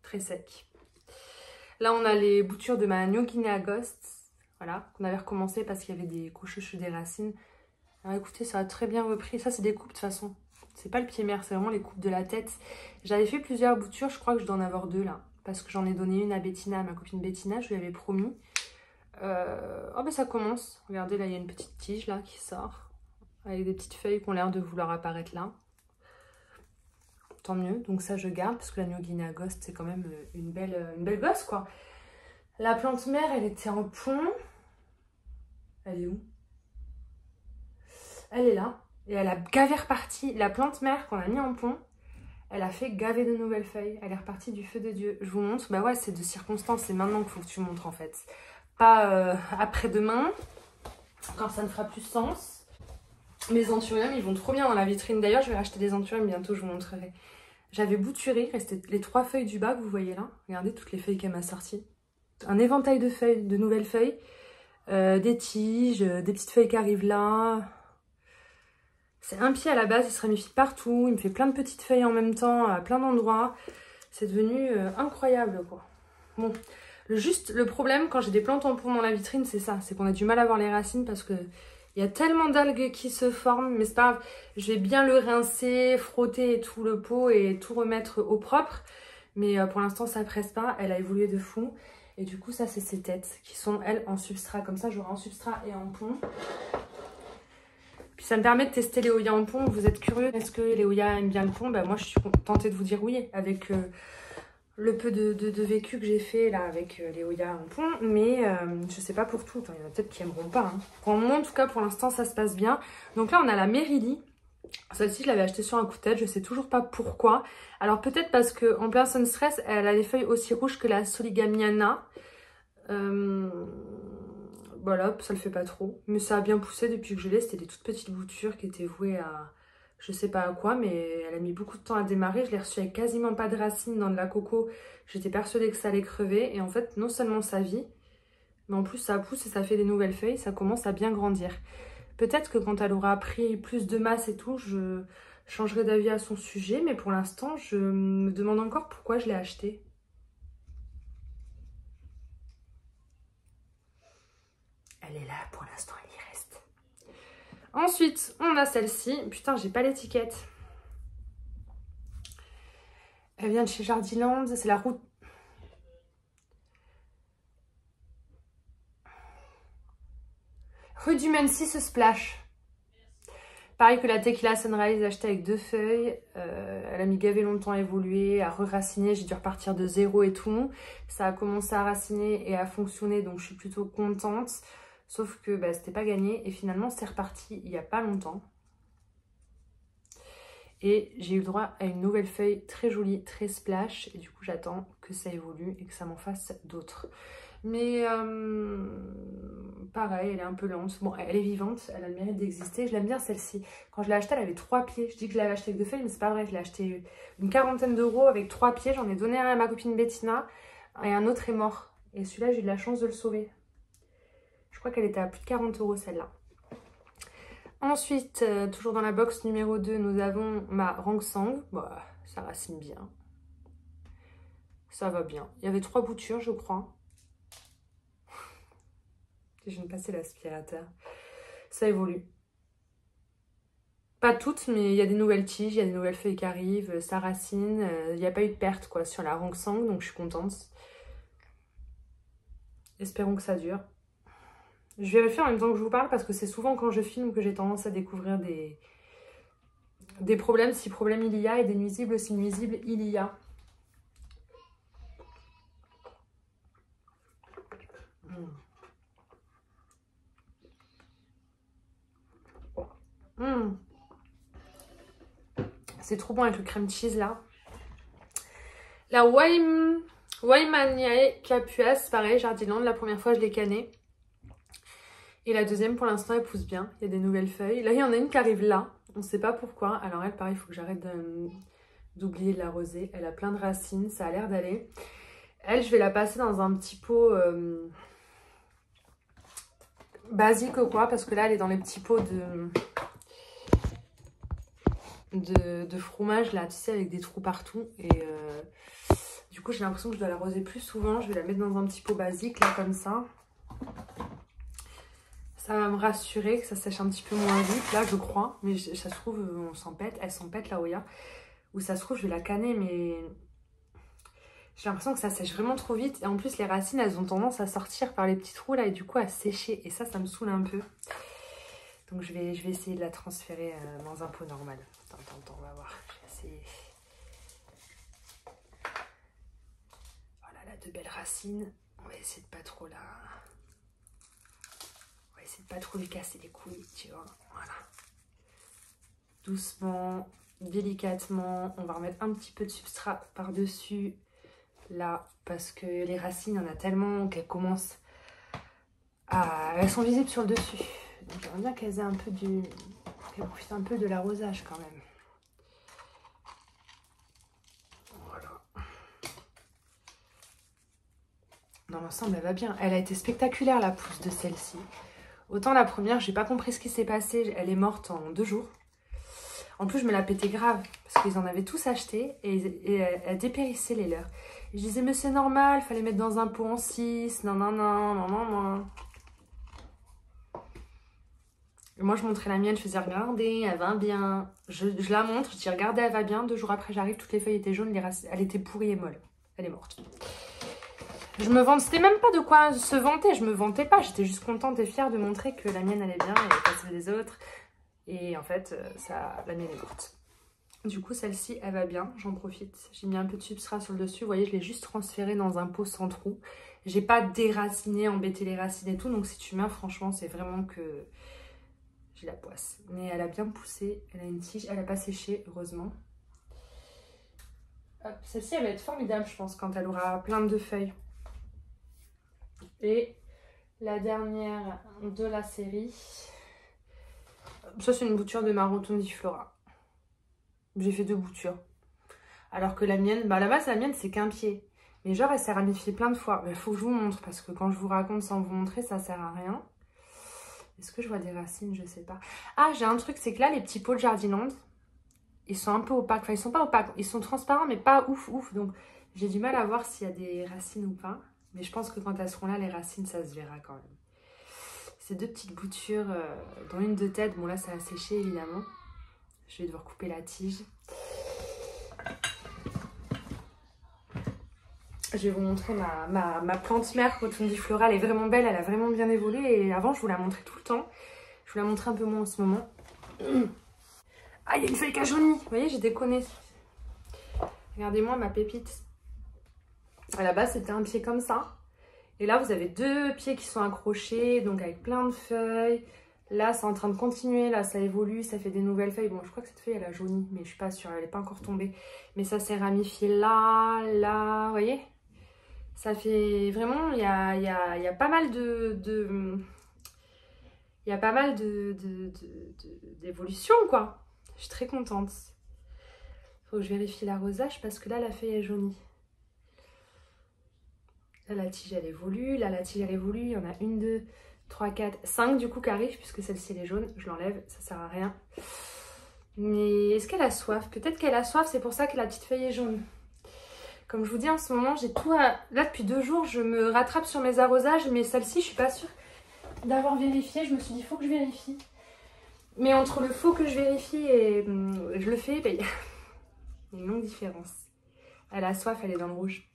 Très sec. Là, on a les boutures de ma New Guinea Ghost. Voilà, qu'on avait recommencé parce qu'il y avait des couches des racines. Alors, écoutez, ça a très bien repris. Ça, c'est des coupes de toute façon. C'est pas le pied mère, c'est vraiment les coupes de la tête. J'avais fait plusieurs boutures, je crois que je dois en avoir 2 là. Parce que j'en ai donné une à Bettina, à ma copine Bettina, je lui avais promis. Oh ben ça commence. Regardez, là il y a une petite tige là qui sort. Avec des petites feuilles qui ont l'air de vouloir apparaître là. Tant mieux, donc ça je garde parce que la New Guinea Ghost c'est quand même une belle gosse quoi. La plante mère elle était en pont. Elle est où? Elle est là. Et elle a gavé reparti. La plante mère qu'on a mis en pont, elle a fait gaver de nouvelles feuilles. Elle est repartie du feu de Dieu. Je vous montre. Bah ouais, c'est de circonstance. C'est maintenant qu'il faut que tu montres en fait. Pas après-demain, quand ça ne fera plus sens. Mes anthuriums, ils vont trop bien dans la vitrine. D'ailleurs, je vais racheter des anthuriums bientôt, je vous montrerai. J'avais bouturé, il restait les 3 feuilles du bas que vous voyez là. Regardez toutes les feuilles qu'elle m'a sorties. Un éventail de feuilles, de nouvelles feuilles. Des tiges, des petites feuilles qui arrivent là. C'est un pied à la base, il se ramifie partout. Il me fait plein de petites feuilles en même temps, à plein d'endroits. C'est devenu incroyable, quoi. Bon, le problème quand j'ai des plantes en pot dans la vitrine, c'est ça. C'est qu'on a du mal à voir les racines parce que il y a tellement d'algues qui se forment. Mais c'est pas grave, je vais bien le rincer, frotter tout le pot et tout remettre au propre. Mais pour l'instant, ça presse pas. Elle a évolué de fou. Et du coup, ça, c'est ces têtes qui sont, elles, en substrat. Comme ça, j'aurai en substrat et en pont. Puis ça me permet de tester les Oya en pont. Vous êtes curieux, est-ce que les Oya aiment bien le pont? Bah, moi, je suis tentée de vous dire oui, avec le peu de vécu que j'ai fait là avec les Oya en pont. Mais je sais pas pour tout. Il y en a peut-être qui aimeront pas. Hein. Pour moi, en tout cas, pour l'instant, ça se passe bien. Donc là, on a la Merili. Celle-ci, je l'avais achetée sur un coup de tête. Je sais toujours pas pourquoi. Alors peut-être parce qu'en plein sun stress, elle a les feuilles aussi rouges que la Soligamiana. Voilà, ça le fait pas trop. Mais ça a bien poussé depuis que je l'ai. C'était des toutes petites boutures qui étaient vouées à je sais pas à quoi. Mais elle a mis beaucoup de temps à démarrer. Je l'ai reçue avec quasiment pas de racines dans de la coco. J'étais persuadée que ça allait crever. Et en fait, non seulement ça vit, mais en plus ça pousse et ça fait des nouvelles feuilles. Ça commence à bien grandir. Peut-être que quand elle aura pris plus de masse et tout, je changerai d'avis à son sujet. Mais pour l'instant, je me demande encore pourquoi je l'ai achetée. Elle est là, pour l'instant, elle y reste. Ensuite, on a celle-ci. Putain, j'ai pas l'étiquette. Elle vient de chez Jardiland. C'est la route... Rue du Mency, ce splash. Pareil que la Tequila Sunrise, achetée avec 2 feuilles. Elle a mis gavé longtemps à évoluer, à re-raciner. J'ai dû repartir de zéro et tout. Ça a commencé à raciner et à fonctionner, donc je suis plutôt contente. Sauf que bah, c'était pas gagné. Et finalement, c'est reparti il y a pas longtemps. Et j'ai eu le droit à une nouvelle feuille très jolie, très splash. Et du coup, j'attends que ça évolue et que ça m'en fasse d'autres. Mais pareil, elle est un peu lente. Bon, elle est vivante, elle a le mérite d'exister. Je l'aime bien celle-ci. Quand je l'ai achetée, elle avait 3 pieds. Je dis que je l'avais achetée avec 2 feuilles, mais c'est pas vrai. Je l'ai achetée une quarantaine d'euros avec 3 pieds. J'en ai donné un à ma copine Bettina et un autre est mort. Et celui-là, j'ai eu de la chance de le sauver. Je crois qu'elle était à plus de 40 euros celle-là. Ensuite, toujours dans la box numéro 2, nous avons ma Rangsang. Bah, ça racine bien. Ça va bien. Il y avait 3 boutures, je crois. Je viens de passer l'aspirateur. Ça évolue. Pas toutes, mais il y a des nouvelles tiges, il y a des nouvelles feuilles qui arrivent, ça racine. Il n'y a pas eu de perte quoi sur la Rangsang, donc je suis contente. Espérons que ça dure. Je vais le faire en même temps que je vous parle parce que c'est souvent quand je filme que j'ai tendance à découvrir des problèmes, si problème il y a, et des nuisibles si nuisibles il y a. C'est trop bon avec le crème cheese là. La Waimaniae Capuas, pareil, Jardiland, la première fois je l'ai cannée. Et la deuxième pour l'instant elle pousse bien, il y a des nouvelles feuilles. Là il y en a une qui arrive là, on ne sait pas pourquoi. Alors elle pareil, il faut que j'arrête d'oublier de l'arroser. Elle a plein de racines, ça a l'air d'aller. Elle, je vais la passer dans un petit pot basique quoi, parce que là elle est dans les petits pots de fromage là, tu sais, avec des trous partout. Et du coup j'ai l'impression que je dois l'arroser plus souvent. Je vais la mettre dans un petit pot basique là comme ça. Ça va me rassurer que ça sèche un petit peu moins vite là, je crois. Mais ça se trouve on s'en pète, elle s'en pète la Oya. Ou ça se trouve je vais la canner, mais j'ai l'impression que ça sèche vraiment trop vite. Et en plus les racines elles ont tendance à sortir par les petits trous là et du coup à sécher. Et ça me saoule un peu. Donc je vais essayer de la transférer dans un pot normal. Attends, on va voir. Je vais essayer. Voilà, là, 2 belles racines. On va essayer de pas trop la... On va essayer de pas trop lui casser les couilles, tu vois. Voilà. Doucement, délicatement. On va remettre un petit peu de substrat par-dessus. Là, parce que les racines, il y en a tellement qu'elles commencent à... Elles sont visibles sur le dessus. Donc j'aimerais bien qu'elles aient un peu vais profiter un peu de l'arrosage quand même. Voilà. Dans l'ensemble, elle va bien. Elle a été spectaculaire, la pousse de celle-ci. Autant la première, j'ai pas compris ce qui s'est passé. Elle est morte en 2 jours. En plus, je me la pétais grave. Parce qu'ils en avaient tous acheté. Et elle dépérissait les leurs. Et je disais, mais c'est normal, fallait mettre dans un pot en 6. Non, non, non, non, non, non. Et moi, je montrais la mienne. Je faisais, regardez, elle va bien. Je la montre. Je dis, regardez, elle va bien. 2 jours après, j'arrive. Toutes les feuilles étaient jaunes. Elle était pourrie et molle. Elle est morte. Je me vante, c'était même pas de quoi se vanter, je me vantais pas, j'étais juste contente et fière de montrer que la mienne allait bien et pas celle des autres. Et en fait, la mienne est morte. Du coup, celle-ci, elle va bien, j'en profite. J'ai mis un peu de substrat sur le dessus, vous voyez, je l'ai juste transféré dans un pot sans trou. J'ai pas déraciné, embêté les racines et tout, donc si tu mets, franchement, c'est vraiment que j'ai la poisse. Mais elle a bien poussé, elle a une tige, elle a pas séché, heureusement. Celle-ci, elle va être formidable, je pense, quand elle aura plein de feuilles. Et la dernière de la série, ça c'est une bouture de ma rotundiflora. J'ai fait 2 boutures. Alors que la mienne, bah à la base la mienne c'est qu'un pied. Mais genre elle s'est ramifiée plein de fois. Il faut que je vous montre parce que quand je vous raconte sans vous montrer ça sert à rien. Est-ce que je vois des racines? Je sais pas. Ah j'ai un truc, c'est que là les petits pots de Jardiland, ils sont un peu opaques. Enfin ils sont pas opaques, ils sont transparents mais pas ouf ouf. Donc j'ai du mal à voir s'il y a des racines ou pas. Mais je pense que quand elles seront là, les racines, ça se verra quand même. Ces 2 petites boutures, dont une de tête. Bon, là, ça a séché, évidemment. Je vais devoir couper la tige. Je vais vous montrer ma plante mère rotundiflora. Elle est vraiment belle, elle a vraiment bien évolué. Et avant, je vous la montrais tout le temps. Je vous la montrais un peu moins en ce moment. Ah, il y a une feuille qui a jauni. Vous voyez, j'ai déconné. Regardez-moi ma pépite. À la base, c'était un pied comme ça. Et là, vous avez 2 pieds qui sont accrochés, donc avec plein de feuilles. Là, c'est en train de continuer. Là, ça évolue, ça fait des nouvelles feuilles. Bon, je crois que cette feuille, elle a jauni, mais je suis pas sûre. Elle n'est pas encore tombée. Mais ça s'est ramifié là, là. Vous voyez? Ça fait vraiment... Il y a pas mal il y a pas mal d'évolution, quoi. Je suis très contente. Faut que je vérifie l'arrosage parce que là, la feuille est jaunie. Là, la tige, elle évolue. Là, la tige, elle évolue. Il y en a 1, 2, 3, 4, 5 du coup qui arrivent puisque celle-ci, elle est jaune. Je l'enlève, ça sert à rien. Mais est-ce qu'elle a soif? Peut-être qu'elle a soif, c'est pour ça que la petite feuille est jaune. Comme je vous dis, en ce moment, j'ai tout à... Là, depuis 2 jours, je me rattrape sur mes arrosages. Mais celle-ci, je suis pas sûre d'avoir vérifié. Je me suis dit, il faut que je vérifie. Mais entre le faut que je vérifie et je le fais, ben, il y a une longue différence. Elle a soif, elle est dans le rouge.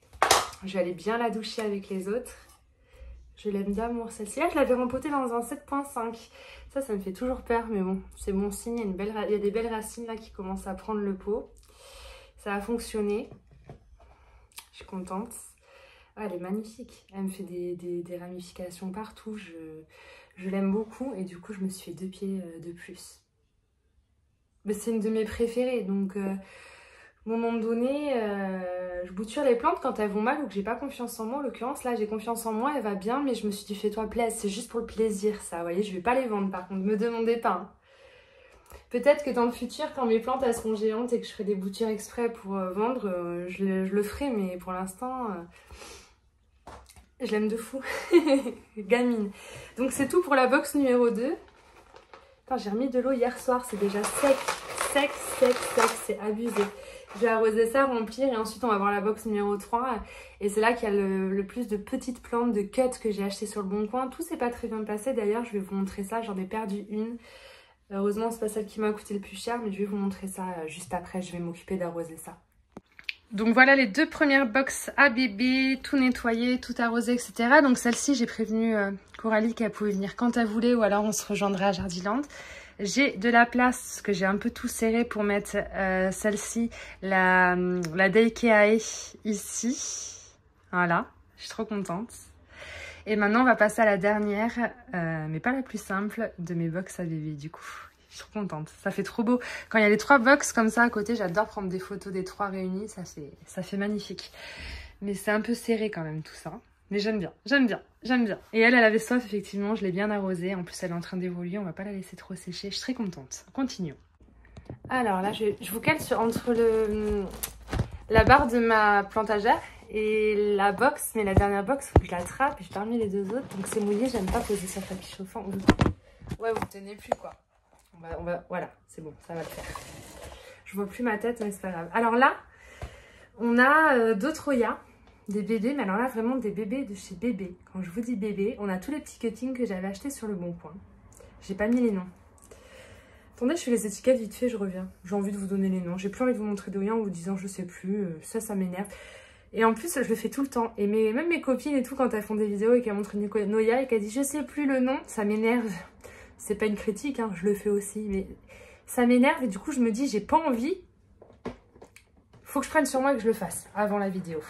Je vais aller bien la doucher avec les autres. Je l'aime d'amour celle-ci. Là, je l'avais rempotée dans un 7.5. Ça me fait toujours peur, mais bon, c'est bon signe. Il y a des belles racines là qui commencent à prendre le pot. Ça a fonctionné. Je suis contente. Ah, elle est magnifique. Elle me fait des ramifications partout. Je l'aime beaucoup et du coup, je me suis fait 2 pieds de plus. Mais c'est une de mes préférées, donc... À un moment donné, je bouture les plantes quand elles vont mal ou que j'ai pas confiance en moi. En l'occurrence, là, j'ai confiance en moi, elle va bien, mais je me suis dit, fais-toi plaisir, c'est juste pour le plaisir, ça. Vous voyez, je vais pas les vendre, par contre, me demandez pas. Hein. Peut-être que dans le futur, quand mes plantes, elles seront géantes et que je ferai des boutures exprès pour vendre, je le ferai, mais pour l'instant, je l'aime de fou. Gamine. Donc, c'est tout pour la box numéro 2. Attends, j'ai remis de l'eau hier soir, c'est déjà sec, c'est abusé. Je vais arroser ça, remplir et ensuite on va voir la box numéro 3. Et c'est là qu'il y a le plus de petites plantes de cut que j'ai acheté sur le bon coin. Tout s'est pas très bien passé d'ailleurs, je vais vous montrer ça, j'en ai perdu une. Heureusement c'est pas celle qui m'a coûté le plus cher, mais je vais vous montrer ça juste après, je vais m'occuper d'arroser ça. Donc voilà les 2 premières box à bébé, tout nettoyé, tout arrosé, etc. Donc celle-ci j'ai prévenu Coralie qu'elle pouvait venir quand elle voulait ou alors on se rejoindrait à Jardiland. J'ai de la place, parce que j'ai un peu tout serré pour mettre celle-ci, la Deikeae ici. Voilà, je suis trop contente. Et maintenant, on va passer à la dernière, mais pas la plus simple, de mes box à bébé du coup. Je suis trop contente, ça fait trop beau. Quand il y a les 3 box comme ça à côté, j'adore prendre des photos des 3 réunis, ça fait magnifique. Mais c'est un peu serré quand même tout ça. Mais j'aime bien, j'aime bien, j'aime bien. Et elle avait soif, effectivement, je l'ai bien arrosée. En plus, elle est en train d'évoluer, on va pas la laisser trop sécher. Je suis très contente. Continuons. Alors là, je vous cale entre la barre de ma plantagère et la box. Mais la dernière box, faut que je l'attrape et je termine les deux autres. Donc c'est mouillé, j'aime pas poser sur le tapis chauffant. Ouais, vous tenez plus quoi. Voilà, c'est bon, ça va le faire. Je vois plus ma tête, mais c'est pas grave. Alors là, on a d'autres Oya. Des bébés, mais alors là, vraiment des bébés de chez Bébé. Quand je vous dis bébé, on a tous les petits cuttings que j'avais achetés sur le Bon Coin. J'ai pas mis les noms. Attendez, je fais les étiquettes vite fait, je reviens. J'ai envie de vous donner les noms. J'ai plus envie de vous montrer de rien en vous disant je sais plus. Ça m'énerve. Et en plus, je le fais tout le temps. Et même mes copines et tout, quand elles font des vidéos et qu'elles montrent une Oya et qu'elles disent je sais plus le nom, ça m'énerve. C'est pas une critique, hein, je le fais aussi. Mais ça m'énerve et du coup, je me dis j'ai pas envie. Faut que je prenne sur moi et que je le fasse avant la vidéo.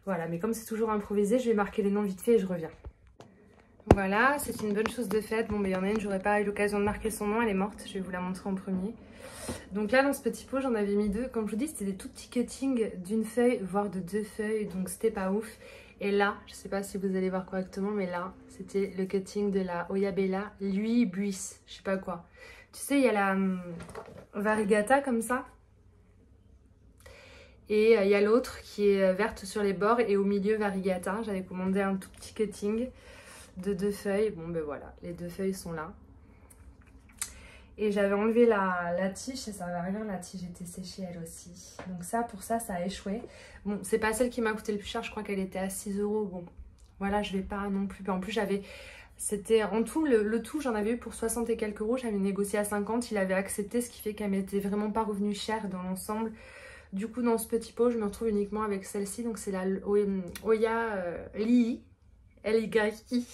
Voilà, mais comme c'est toujours improvisé, je vais marquer les noms vite fait et je reviens. Voilà, c'est une bonne chose de faite. Bon, mais il y en a une, j'aurais pas eu l'occasion de marquer son nom, elle est morte. Je vais vous la montrer en premier. Donc là, dans ce petit pot, j'en avais mis deux. Comme je vous dis, c'était des tout petits cuttings d'une feuille, voire de deux feuilles. Donc c'était pas ouf. Et là, je sais pas si vous allez voir correctement, mais là, c'était le cutting de la Oya Bella Lui Buisse. Je sais pas quoi. Tu sais, il y a la variegata comme ça. Et il y a l'autre qui est verte sur les bords et au milieu variegata. J'avais commandé un tout petit cutting de deux feuilles. Bon ben voilà, les deux feuilles sont là. Et j'avais enlevé la tige et ça va rien, la tige était séchée elle aussi. Donc ça, pour ça, ça a échoué. Bon, c'est pas celle qui m'a coûté le plus cher, je crois qu'elle était à 6 €. Bon, voilà, je vais pas non plus. En plus, j'avais... C'était en tout, le tout, j'en avais eu pour 60 et quelques euros. J'avais négocié à 50, il avait accepté, ce qui fait qu'elle m'était vraiment pas revenue chère dans l'ensemble. Du coup, dans ce petit pot, je me retrouve uniquement avec celle-ci. Donc, c'est la Oya Lii, L-Y-I.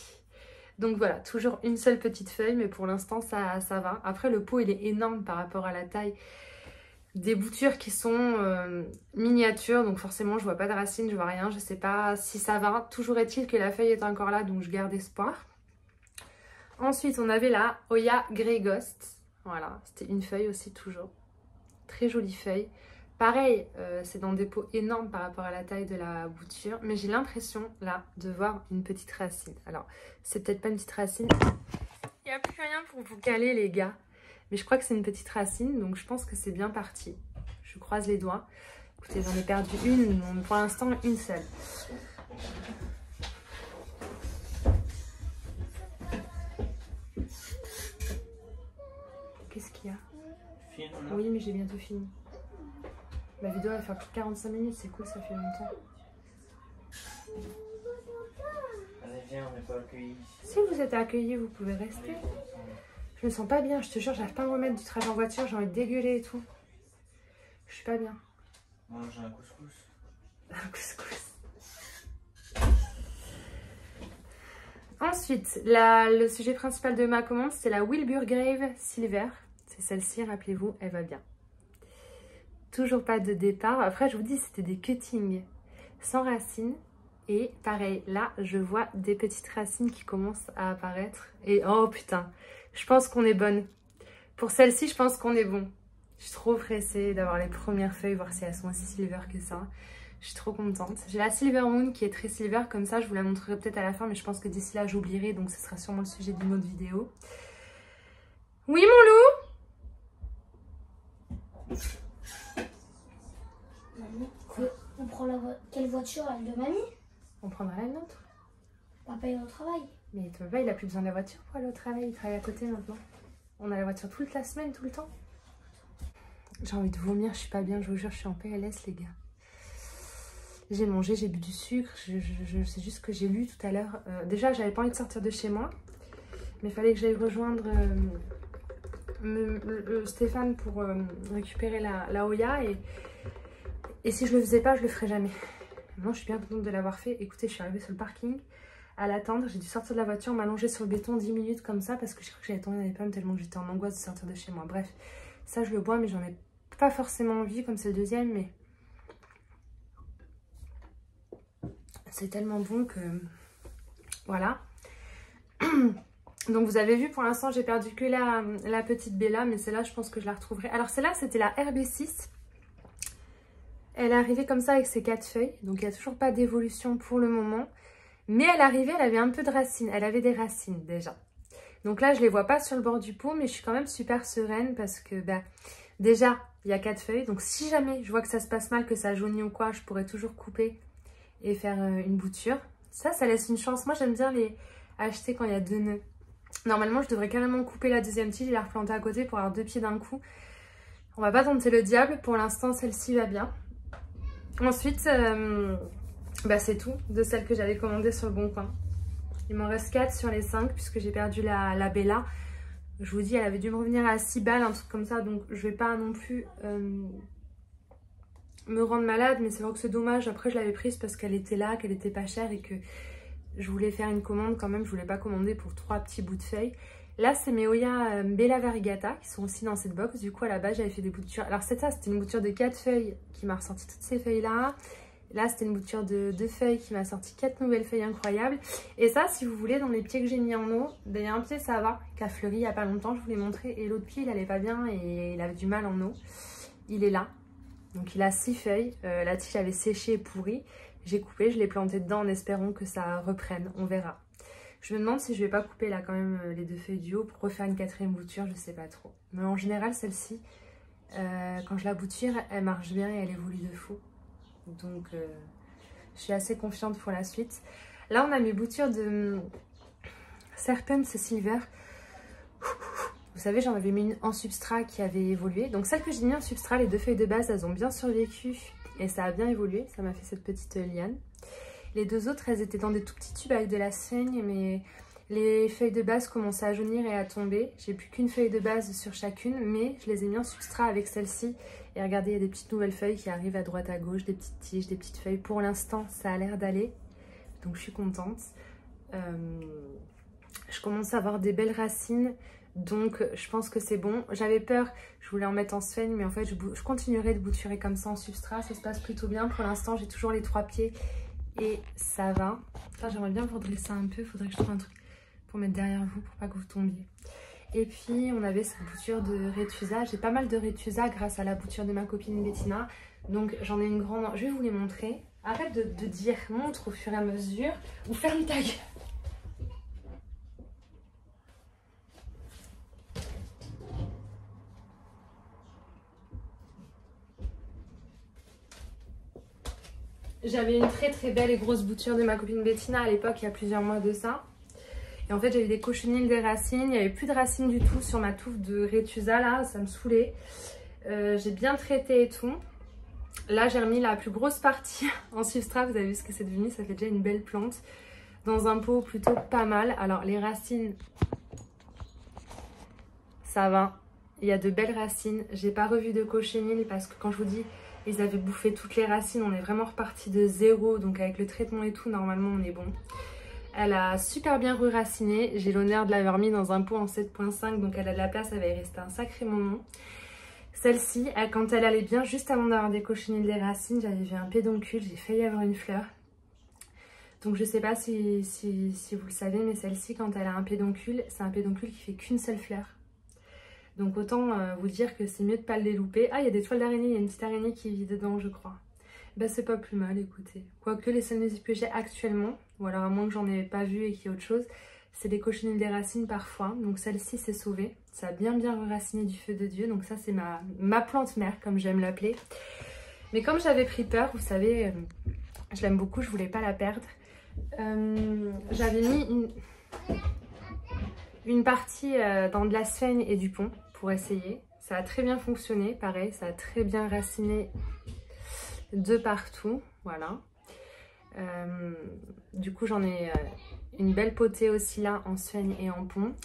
Donc, voilà, toujours une seule petite feuille. Mais pour l'instant, ça va. Après, le pot, il est énorme par rapport à la taille des boutures qui sont miniatures. Donc, forcément, je vois pas de racines, je vois rien. Je sais pas si ça va. Toujours est-il que la feuille est encore là. Donc, je garde espoir. Ensuite, on avait la Oya Grey Ghost. Voilà, c'était une feuille aussi, toujours. Très jolie feuille. Pareil, c'est dans des pots énormes par rapport à la taille de la bouture. Mais j'ai l'impression, là, de voir une petite racine. Alors, c'est peut-être pas une petite racine. Il n'y a plus rien pour vous caler, les gars. Mais je crois que c'est une petite racine. Donc, je pense que c'est bien parti. Je croise les doigts. Écoutez, j'en ai perdu une. Donc, pour l'instant, une seule. Qu'est-ce qu'il y a? Oui, mais j'ai bientôt fini. Ma vidéo va faire plus de 45 minutes, c'est cool, ça fait longtemps. Allez, viens, on n'est pas accueillis. Si vous êtes accueillis, vous pouvez rester. Je me sens pas bien, je te jure, j'arrive pas à me remettre du trajet en voiture, j'ai envie de dégueuler et tout. Je suis pas bien. Mange un couscous. Un couscous. Ensuite, le sujet principal de ma commande, c'est la Wilbur Grave Silver. C'est celle-ci, rappelez-vous, elle va bien. Toujours pas de départ. Après, je vous dis, c'était des cuttings sans racines. Et pareil, là, je vois des petites racines qui commencent à apparaître. Et oh putain, je pense qu'on est bonne. Pour celle-ci, je pense qu'on est bon. Je suis trop pressée d'avoir les premières feuilles, voir si elles sont aussi silver que ça. Je suis trop contente. J'ai la Silver Moon qui est très silver, comme ça, je vous la montrerai peut-être à la fin. Mais je pense que d'ici là, j'oublierai. Donc, ce sera sûrement le sujet d'une autre vidéo. Oui, mon loup? On prend quelle voiture? Elle de mamie? On prendra la nôtre. Papa est au travail. Mais papa, il a plus besoin de la voiture pour aller au travail. Il travaille à côté maintenant. On a la voiture toute la semaine, tout le temps. J'ai envie de vomir, je suis pas bien. Je vous jure, je suis en PLS, les gars. J'ai mangé, j'ai bu du sucre. Je sais juste que j'ai lu tout à l'heure. Déjà, j'avais pas envie de sortir de chez moi. Mais il fallait que j'aille rejoindre Stéphane pour récupérer la Oya. Et si je le faisais pas, je le ferais jamais. Maintenant, je suis bien contente de l'avoir fait. Écoutez, je suis arrivée sur le parking à l'attendre. J'ai dû sortir de la voiture, m'allonger sur le béton 10 minutes comme ça parce que je crois que j'avais tombé dans les pommes tellement que j'étais en angoisse de sortir de chez moi. Bref, ça, je le bois, mais j'en ai pas forcément envie comme c'est le deuxième. Mais c'est tellement bon que... Voilà. Donc, vous avez vu, pour l'instant, j'ai perdu que la petite Bella. Mais celle-là, je pense que je la retrouverai. Alors, celle-là, c'était la RB6. Elle est arrivée comme ça avec ses 4 feuilles. Donc, il n'y a toujours pas d'évolution pour le moment. Mais elle arrivait, elle avait un peu de racines. Elle avait des racines déjà. Donc là, je les vois pas sur le bord du pot, mais je suis quand même super sereine parce que bah, déjà, il y a 4 feuilles. Donc si jamais je vois que ça se passe mal, que ça jaunit ou quoi, je pourrais toujours couper et faire une bouture. Ça laisse une chance. Moi, j'aime bien les acheter quand il y a 2 nœuds. Normalement, je devrais carrément couper la deuxième tige et la replanter à côté pour avoir 2 pieds d'un coup. On va pas tenter le diable. Pour l'instant, celle-ci va bien. Ensuite, bah, c'est tout de celles que j'avais commandées sur le Bon Coin. Il m'en reste 4 sur les 5 puisque j'ai perdu la Bella. Je vous dis, elle avait dû me revenir à 6 balles, un truc comme ça. Donc, je vais pas non plus me rendre malade. Mais c'est vrai que c'est dommage. Après, je l'avais prise parce qu'elle était là, qu'elle était pas chère et que je voulais faire une commande quand même. Je voulais pas commander pour 3 petits bouts de feuilles. Là, c'est mes Oya Bella Variegata qui sont aussi dans cette box. Du coup, à la base, j'avais fait des boutures. Alors, c'était une bouture de 4 feuilles qui m'a ressorti toutes ces feuilles-là. Là, c'était une bouture de 2 feuilles qui m'a sorti 4 nouvelles feuilles incroyables. Et ça, si vous voulez, dans les pieds que j'ai mis en eau, il y a un pied, ça va, qui a fleuri il n'y a pas longtemps, je vous l'ai montré. Et l'autre pied, il allait pas bien et il avait du mal en eau. Il est là. Donc, il a 6 feuilles. La tige avait séché et pourri. J'ai coupé, je l'ai planté dedans en espérant que ça reprenne. On verra. Je me demande si je vais pas couper là quand même les 2 feuilles du haut pour refaire une 4e bouture, je sais pas trop. Mais en général, celle-ci, quand je la bouture, elle marche bien et elle évolue de fou. Donc, je suis assez confiante pour la suite. Là, on a mes boutures de Serpent Silver. Vous savez, j'en avais mis une en substrat qui avait évolué. Donc, celle que j'ai mis en substrat, les 2 feuilles de base, elles ont bien survécu et ça a bien évolué. Ça m'a fait cette petite liane. Les 2 autres, elles étaient dans des tout petits tubes avec de la sphaigne, mais les feuilles de base commençaient à jaunir et à tomber. J'ai plus qu'une feuille de base sur chacune, mais je les ai mis en substrat avec celle-ci. Et regardez, il y a des petites nouvelles feuilles qui arrivent à droite à gauche, des petites tiges, des petites feuilles. Pour l'instant, ça a l'air d'aller, donc je suis contente. Je commence à avoir des belles racines, donc je pense que c'est bon. J'avais peur, je voulais en mettre en sphaigne, mais en fait, je continuerai de bouturer comme ça en substrat. Ça se passe plutôt bien. Pour l'instant, j'ai toujours les 3 pieds et ça va. J'aimerais bien vous redresser un peu, il faudrait que je trouve un truc pour mettre derrière vous pour pas que vous tombiez. Et puis on avait cette bouture de Retusa. J'ai pas mal de Retusa grâce à la bouture de ma copine Bettina. Donc j'en ai une grande. Je vais vous les montrer. Arrête de dire montre au fur et à mesure ou ferme ta gueule. J'avais une très belle et grosse bouture de ma copine Bettina à l'époque, il y a plusieurs mois de ça. Et en fait, j'avais des cochenilles, des racines. Il n'y avait plus de racines du tout sur ma touffe de Retusa, là. Ça me saoulait. J'ai bien traité et tout. Là, j'ai remis la plus grosse partie en substrat. Vous avez vu ce que c'est devenu. Ça fait déjà une belle plante. Dans un pot plutôt pas mal. Alors, les racines, ça va. Il y a de belles racines. J'ai pas revu de cochenilles parce que quand je vous dis, ils avaient bouffé toutes les racines. On est vraiment reparti de zéro. Donc, avec le traitement et tout, normalement, on est bon. Elle a super bien reraciné. J'ai l'honneur de l'avoir mis dans un pot en 7.5. Donc elle a de la place, elle va y rester un sacré moment. Celle-ci, quand elle allait bien, juste avant d'avoir des cochenilles des racines, j'avais vu un pédoncule. J'ai failli avoir une fleur. Donc je sais pas si vous le savez, mais celle-ci, quand elle a un pédoncule, c'est un pédoncule qui fait qu'une seule fleur. Donc autant vous dire que c'est mieux de pas le délouper. Ah, il y a des toiles d'araignée, il y a une petite araignée qui vit dedans, je crois. Bah c'est pas plus mal, écoutez. Quoique les seules musiques que j'ai actuellement, ou alors à moins que j'en ai pas vu et qu'il y ait autre chose, c'est des cochenilles des racines parfois. Donc celle-ci c'est sauvé. Ça a bien reraciné du feu de Dieu. Donc ça c'est ma plante mère, comme j'aime l'appeler. Mais comme j'avais pris peur, vous savez, je l'aime beaucoup, je voulais pas la perdre. J'avais mis une partie dans de la sphaigne et du pont pour essayer. Ça a très bien fonctionné, pareil, ça a très bien raciné de partout, voilà. Du coup j'en ai une belle potée aussi là en sphaigne et en pont.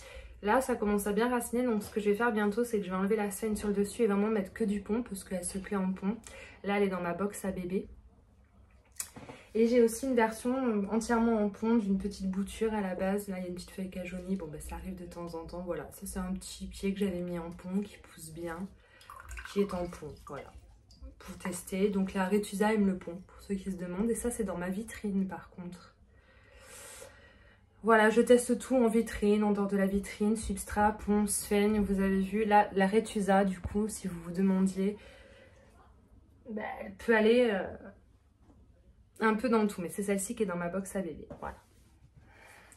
Là ça commence à bien raciner, donc ce que je vais faire bientôt c'est que je vais enlever la sphaigne sur le dessus et vraiment mettre que du pont parce qu'elle se plaît en pont. Là elle est dans ma box à bébé. Et j'ai aussi une version entièrement en pont d'une petite bouture à la base. Là il y a une petite feuille qui a jauni, bon bah ça arrive de temps en temps, voilà. Ça c'est un petit pied que j'avais mis en pont qui pousse bien, qui est en pont, voilà. Pour tester, donc la Retusa aime le pont pour ceux qui se demandent, et ça c'est dans ma vitrine par contre. Voilà, je teste tout en vitrine, en dehors de la vitrine, substrat, pont, sphaigne, vous avez vu. Là, la Retusa du coup, si vous vous demandiez, bah, elle peut aller un peu dans tout, mais c'est celle-ci qui est dans ma box à bébé, voilà.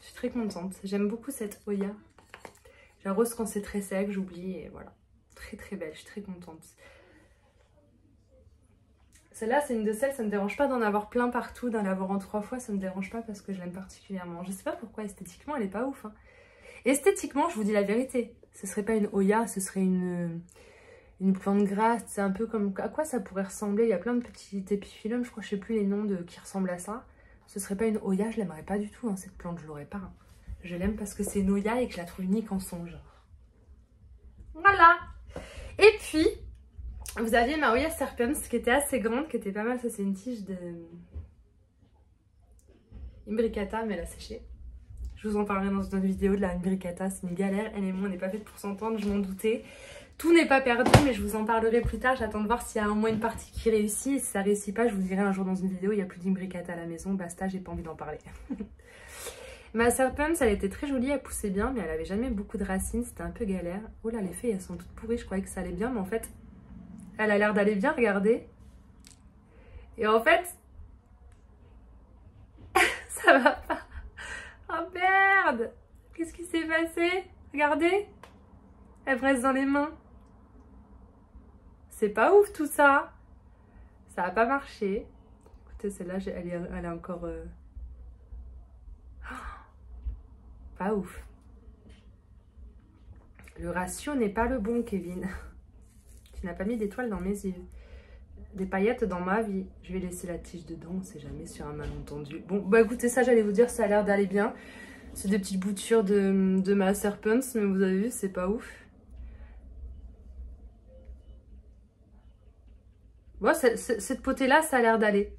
Je suis très contente. J'aime beaucoup cette Oya. J'arrose quand c'est très sec, j'oublie et voilà. Très très belle, je suis très contente. Celle-là, c'est une de celles, ça me dérange pas d'en avoir plein partout, d'en avoir en 3 fois, ça me dérange pas parce que je l'aime particulièrement. Je sais pas pourquoi, esthétiquement, elle est pas ouf. Hein. Esthétiquement, je vous dis la vérité, ce serait pas une Oya, ce serait une plante grasse. C'est un peu comme... À quoi ça pourrait ressembler? Il y a plein de petits épiphyllums, je crois, je sais plus les noms qui ressemblent à ça. Ce serait pas une Oya, je l'aimerais pas du tout, hein, cette plante, je l'aurais pas. Hein. Je l'aime parce que c'est une Oya et que je la trouve unique en son genre. Voilà. Et puis... Vous aviez ma Oya Serpens qui était assez grande, qui était pas mal. Ça, c'est une tige de Imbricata, mais elle a séché. Je vous en parlerai dans une autre vidéo de la Imbricata. C'est une galère. Elle et moi, on n'est pas faites pour s'entendre, je m'en doutais. Tout n'est pas perdu, mais je vous en parlerai plus tard. J'attends de voir s'il y a au moins une partie qui réussit. Et si ça réussit pas, je vous dirai un jour dans une vidéo. Il n'y a plus d'Imbricata à la maison. Basta, j'ai pas envie d'en parler. Ma Serpens, elle était très jolie, elle poussait bien, mais elle avait jamais beaucoup de racines. C'était un peu galère. Oh là, les feuilles, elles sont toutes pourries. Je croyais que ça allait bien, mais en fait... Elle a l'air d'aller bien, regardez. Et en fait, ça va pas. Oh merde! Qu'est-ce qui s'est passé? Regardez. Elle me reste dans les mains. C'est pas ouf tout ça. Ça a pas marché. Écoutez, celle-là, elle est encore... Pas ouf. Le ratio n'est pas le bon, Kevin. Tu n'as pas mis d'étoiles dans mes yeux. Des paillettes dans ma vie. Je vais laisser la tige dedans, on sait jamais sur un malentendu. Bon, bah écoutez, ça j'allais vous dire, ça a l'air d'aller bien. C'est des petites boutures de ma Serpens, mais vous avez vu, c'est pas ouf. Bon, cette potée-là, ça a l'air d'aller.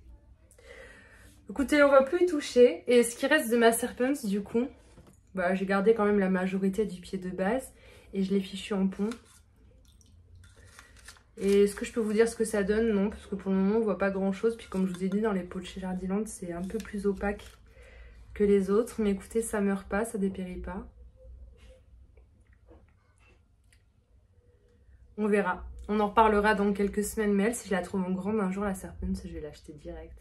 Écoutez, on va plus y toucher. Et ce qui reste de ma Serpens, du coup, bah j'ai gardé quand même la majorité du pied de base. Et je l'ai fichu en pont. Et est-ce que je peux vous dire ce que ça donne? Non, parce que pour le moment, on voit pas grand-chose. Puis comme je vous ai dit, dans les pots de chez Jardiland, c'est un peu plus opaque que les autres. Mais écoutez, ça meurt pas, ça dépérit pas. On verra. On en reparlera dans quelques semaines. Mais elle, si je la trouve en grande un jour, la Serpens, je vais l'acheter direct.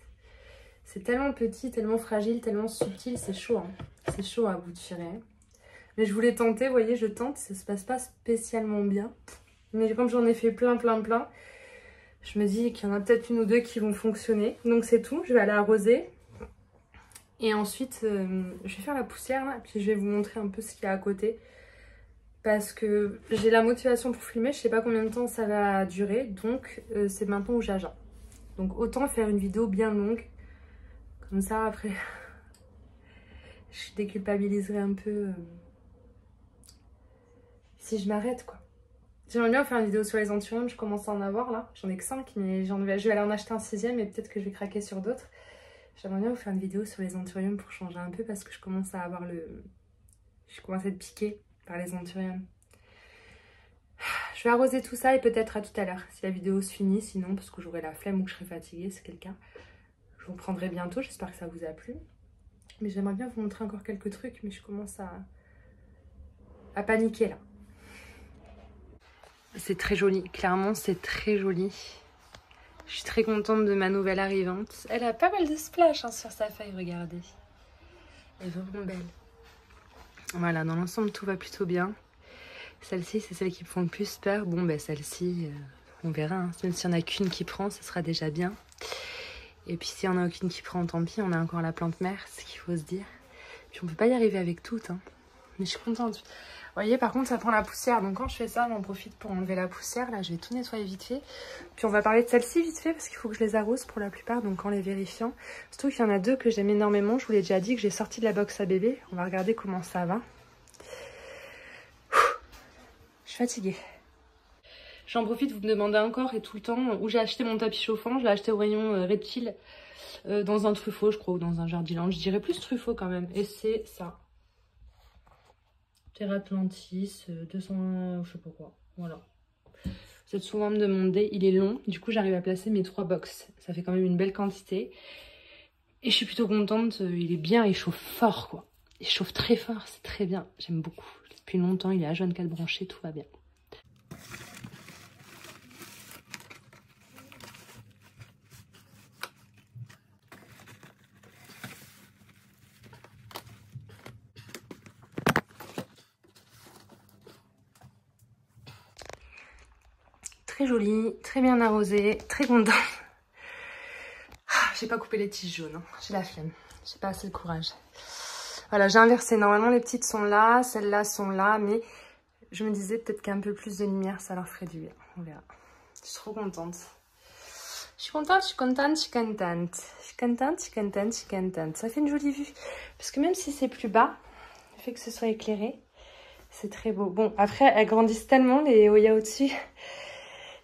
C'est tellement petit, tellement fragile, tellement subtil. C'est chaud, hein. C'est chaud à bout de tirer. Mais je voulais tenter, vous voyez, je tente. Ça se passe pas spécialement bien. Mais comme j'en ai fait plein, je me dis qu'il y en a peut-être une ou deux qui vont fonctionner. Donc c'est tout, je vais aller arroser. Et ensuite, je vais faire la poussière là. Puis je vais vous montrer un peu ce qu'il y a à côté. Parce que j'ai la motivation pour filmer, je sais pas combien de temps ça va durer. Donc c'est maintenant ou jamais. Donc autant faire une vidéo bien longue. Comme ça après, je déculpabiliserai un peu si je m'arrête quoi. J'aimerais bien faire une vidéo sur les anthuriums, je commence à en avoir là. J'en ai que 5, mais je vais aller en acheter un 6e et peut-être que je vais craquer sur d'autres. J'aimerais bien vous faire une vidéo sur les anthuriums pour changer un peu parce que je commence à avoir je commence à être piquée par les anthuriums. Je vais arroser tout ça et peut-être à tout à l'heure si la vidéo se finit, sinon parce que j'aurai la flemme ou que je serai fatiguée, c'est quelqu'un. Je vous reprendrai bientôt, j'espère que ça vous a plu. Mais j'aimerais bien vous montrer encore quelques trucs, mais je commence à paniquer là. C'est très joli, clairement c'est très joli. Je suis très contente de ma nouvelle arrivante. Elle a pas mal de splash hein, sur sa feuille, regardez. Elle est vraiment belle. Voilà, dans l'ensemble tout va plutôt bien. Celle-ci c'est celle qui me font le plus peur. Bon ben celle-ci, on verra. Hein. Même s'il n'y en a qu'une qui prend, ça sera déjà bien. Et puis s'il n'y en a aucune qui prend, tant pis, on a encore la plante mère, c'est ce qu'il faut se dire. Puis on peut pas y arriver avec toutes. Hein. Mais je suis contente. Vous voyez, par contre, ça prend la poussière. Donc quand je fais ça, j'en profite pour enlever la poussière. Là, je vais tout nettoyer vite fait. Puis on va parler de celle-ci vite fait parce qu'il faut que je les arrose pour la plupart. Donc en les vérifiant. Surtout qu'il y en a deux que j'aime énormément. Je vous l'ai déjà dit que j'ai sorti de la box à bébé. On va regarder comment ça va. Je suis fatiguée. J'en profite, vous me demandez encore et tout le temps où j'ai acheté mon tapis chauffant. Je l'ai acheté au rayon Reptile dans un Truffaut, je crois, ou dans un Jardiland. Je dirais plus Truffaut quand même. Et c'est ça. Terre Atlantis, 200, je sais pas quoi. Voilà. Vous êtes souvent à me demander, il est long. Du coup, j'arrive à placer mes 3 box. Ça fait quand même une belle quantité. Et je suis plutôt contente. Il est bien, il chauffe fort, quoi. Il chauffe très fort, c'est très bien. J'aime beaucoup. Depuis longtemps, il est à H24 branché, tout va bien. très jolie, très bien arrosée, très contente. J'ai pas coupé les tiges jaunes, hein. J'ai la flemme, j'ai pas assez le courage. Voilà, j'ai inversé. Normalement, les petites sont là, celles-là sont là, mais je me disais peut-être qu'un peu plus de lumière, ça leur ferait du bien. On verra. Je suis trop contente. Je suis contente, je suis contente, je suis contente. Je suis contente, je suis contente, je suis contente. Ça fait une jolie vue. Parce que même si c'est plus bas, le fait que ce soit éclairé, c'est très beau. Bon, après, elles grandissent tellement, les Oya au-dessus,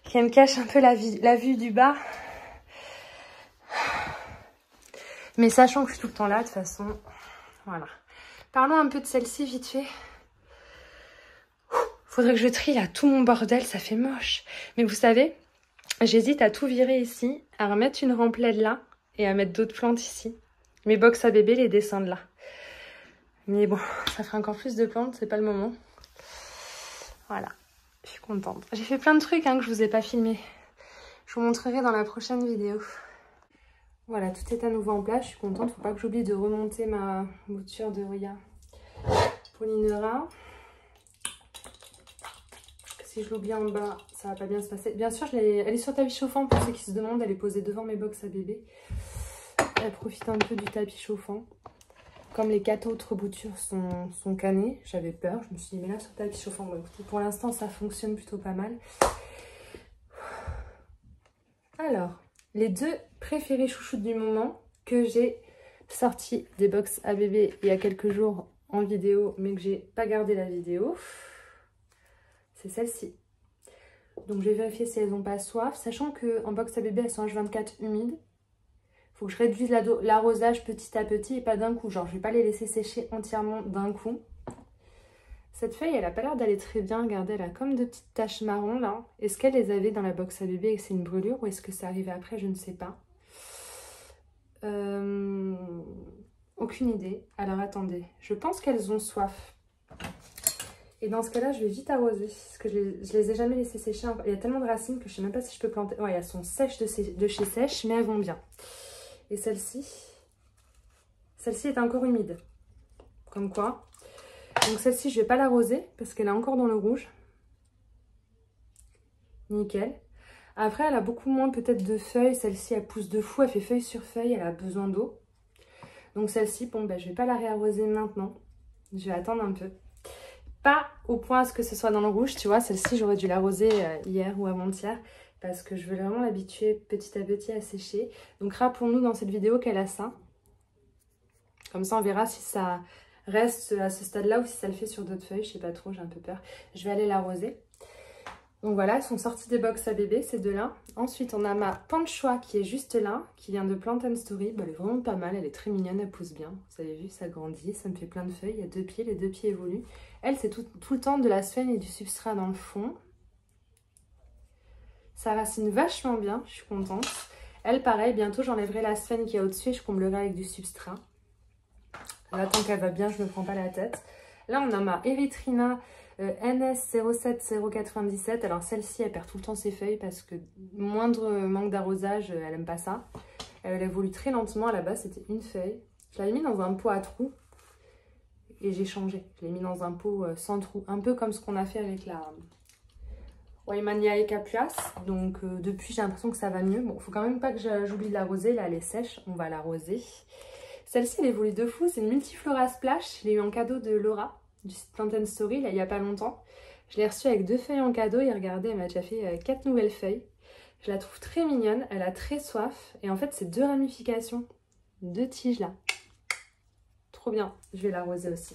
qu'elles me cachent un peu la vue du bas. Mais sachant que je suis tout le temps là, de toute façon, voilà. Parlons un peu de celle-ci, vite fait. Faudrait que je trie là tout mon bordel, ça fait moche. Mais vous savez, j'hésite à tout virer ici, à remettre une rampe LED là et à mettre d'autres plantes ici. Mes box à bébé, les descendre là. Mais bon, ça ferait encore plus de plantes, c'est pas le moment. Voilà, je suis contente. J'ai fait plein de trucs hein, que je vous ai pas filmé. Je vous montrerai dans la prochaine vidéo. Voilà, tout est à nouveau en place, je suis contente. Faut pas que j'oublie de remonter ma bouture de Oya Polynera. Si je l'oublie en bas, ça va pas bien se passer. Bien sûr, elle est sur tapis chauffant pour ceux qui se demandent. Elle est posée devant mes box à bébé. Elle profite un peu du tapis chauffant. Comme les 4 autres boutures sont cannées, j'avais peur. Je me suis dit, mais là, sur tapis chauffant, bon, écoutez, pour l'instant, ça fonctionne plutôt pas mal. Alors, les deux préférés chouchoutes du moment que j'ai sortis des box à bébé il y a quelques jours en vidéo, mais que j'ai pas gardé la vidéo, c'est celle-ci. Donc, je vais vérifier si elles n'ont pas soif, sachant qu'en box à bébé, elles sont H24 humides. Il faut que je réduise l'arrosage petit à petit et pas d'un coup. Genre, je vais pas les laisser sécher entièrement d'un coup. Cette feuille, elle a pas l'air d'aller très bien. Regardez, elle a comme de petites taches marron là. Est-ce qu'elle les avait dans la box à bébé et que c'est une brûlure ou est-ce que c'est arrivé après? Je ne sais pas. Aucune idée. Alors, attendez. Je pense qu'elles ont soif. Et dans ce cas-là, je vais vite arroser. Parce que je les ai jamais laissées sécher. Il y a tellement de racines que je sais même pas si je peux planter. Ouais, elles sont sèches de chez sèche, mais elles vont bien. Et celle-ci est encore humide. Comme quoi. Donc celle-ci, je vais pas l'arroser parce qu'elle est encore dans le rouge. Nickel. Après, elle a beaucoup moins peut-être de feuilles. Celle-ci, elle pousse de fou. Elle fait feuille sur feuille. Elle a besoin d'eau. Donc celle-ci, bon, ben, je vais pas la réarroser maintenant. Je vais attendre un peu. Pas au point à ce que ce soit dans le rouge, tu vois. Celle-ci, j'aurais dû l'arroser hier ou avant-hier. Parce que je veux vraiment l'habituer petit à petit à sécher. Donc rappelons-nous dans cette vidéo qu'elle a ça. Comme ça on verra si ça reste à ce stade-là ou si ça le fait sur d'autres feuilles. Je sais pas trop, j'ai un peu peur. Je vais aller l'arroser. Donc voilà, elles sont sorties des box à bébé, ces deux-là. Ensuite on a ma Panchois qui est juste là, qui vient de Plant and Story. Bah, elle est vraiment pas mal, elle est très mignonne, elle pousse bien. Vous avez vu, ça grandit, ça me fait plein de feuilles. Il y a 2 pieds, les 2 pieds évoluent. Elle, c'est tout le temps de la sphène et du substrat dans le fond. Ça racine vachement bien, je suis contente. Elle, pareil, bientôt j'enlèverai la sphène qui est au-dessus et je comblerai avec du substrat. Là, tant qu'elle va bien, je me prends pas la tête. Là, on a ma Erythrina NS07097. Alors, celle-ci, elle perd tout le temps ses feuilles parce que moindre manque d'arrosage, elle aime pas ça. Elle évolue très lentement. À la base, c'était une feuille. Je l'avais mis dans un pot à trous et j'ai changé. Je l'ai mis dans un pot sans trous. Un peu comme ce qu'on a fait avec la Waimania et Capuas. Donc, depuis, j'ai l'impression que ça va mieux. Bon, il faut quand même pas que j'oublie de l'arroser. Là, elle est sèche. On va l'arroser. Celle-ci, elle évolue de fou. C'est une Multiflora Splash. Je l'ai eu en cadeau de Laura, du site Plant and Story, là, il n'y a pas longtemps. Je l'ai reçue avec 2 feuilles en cadeau. Et regardez, elle m'a déjà fait 4 nouvelles feuilles. Je la trouve très mignonne. Elle a très soif. Et en fait, c'est 2 ramifications. 2 tiges, là. Trop bien. Je vais l'arroser aussi.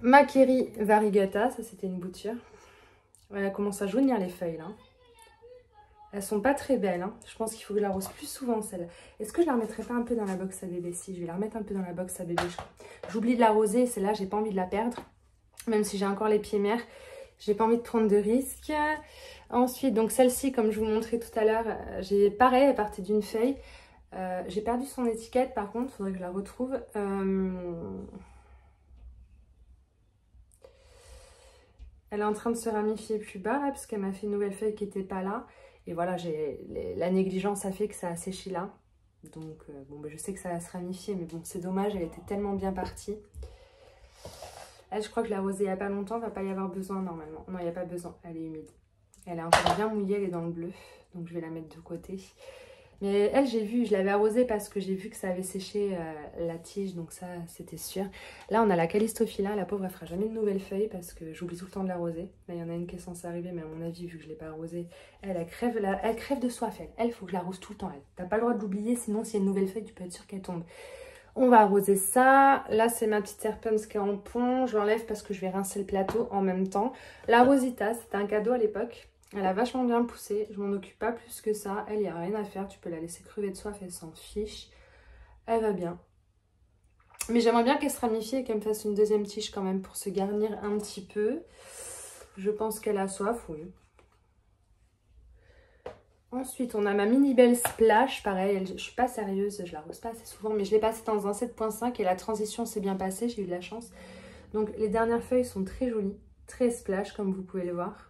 Ma Kerry Variegata. Ça, c'était une bouture. Elle commence à jaunir les feuilles, là. Elles sont pas très belles, hein. Je pense qu'il faut que je l'arrose plus souvent, celle-là. Est-ce que je la remettrai pas un peu dans la box à bébé? Si, je vais la remettre un peu dans la box à bébé. J'oublie de l'arroser, celle-là, j'ai pas envie de la perdre. Même si j'ai encore les pieds mères, j'ai pas envie de prendre de risques. Ensuite, donc celle-ci, comme je vous montrais tout à l'heure, j'ai pareil, elle partait d'une feuille. J'ai perdu son étiquette, par contre, il faudrait que je la retrouve. Elle est en train de se ramifier plus bas, là, parce qu'elle m'a fait une nouvelle feuille qui n'était pas là. Et voilà, la négligence a fait que ça a séché là. Donc, bon, ben, je sais que ça va se ramifier, mais bon, c'est dommage, elle était tellement bien partie. Elle, je crois que je l'ai arrosée il n'y a pas longtemps, il ne va pas y avoir besoin normalement. Non, il n'y a pas besoin, elle est humide. Elle est encore bien mouillée, elle est dans le bleu. Donc je vais la mettre de côté. Mais elle, j'ai vu, je l'avais arrosée parce que j'ai vu que ça avait séché la tige, donc ça, c'était sûr. Là, on a la Callistophila, la pauvre, elle fera jamais de nouvelles feuilles parce que j'oublie tout le temps de l'arroser. Là, il y en a une qui est censée arriver, mais à mon avis, vu que je ne l'ai pas arrosée, elle crève de soif, elle. Elle, faut que je l'arrose tout le temps, elle. T'as pas le droit de l'oublier, sinon, s'il y a une nouvelle feuille, tu peux être sûr qu'elle tombe. On va arroser ça. Là, c'est ma petite Serpens qui est en pont. Je l'enlève parce que je vais rincer le plateau en même temps. La Rosita, c'était un cadeau à l'époque. Elle a vachement bien poussé, je m'en occupe pas plus que ça. Elle, il n'y a rien à faire, tu peux la laisser crever de soif, elle s'en fiche. Elle va bien. Mais j'aimerais bien qu'elle se ramifie et qu'elle me fasse une deuxième tige quand même pour se garnir un petit peu. Je pense qu'elle a soif, oui. Ensuite, on a ma mini belle Splash, pareil, je suis pas sérieuse, je la rose pas assez souvent, mais je l'ai passée dans un 7.5 et la transition s'est bien passée, j'ai eu de la chance. Donc les dernières feuilles sont très jolies, très splash comme vous pouvez le voir.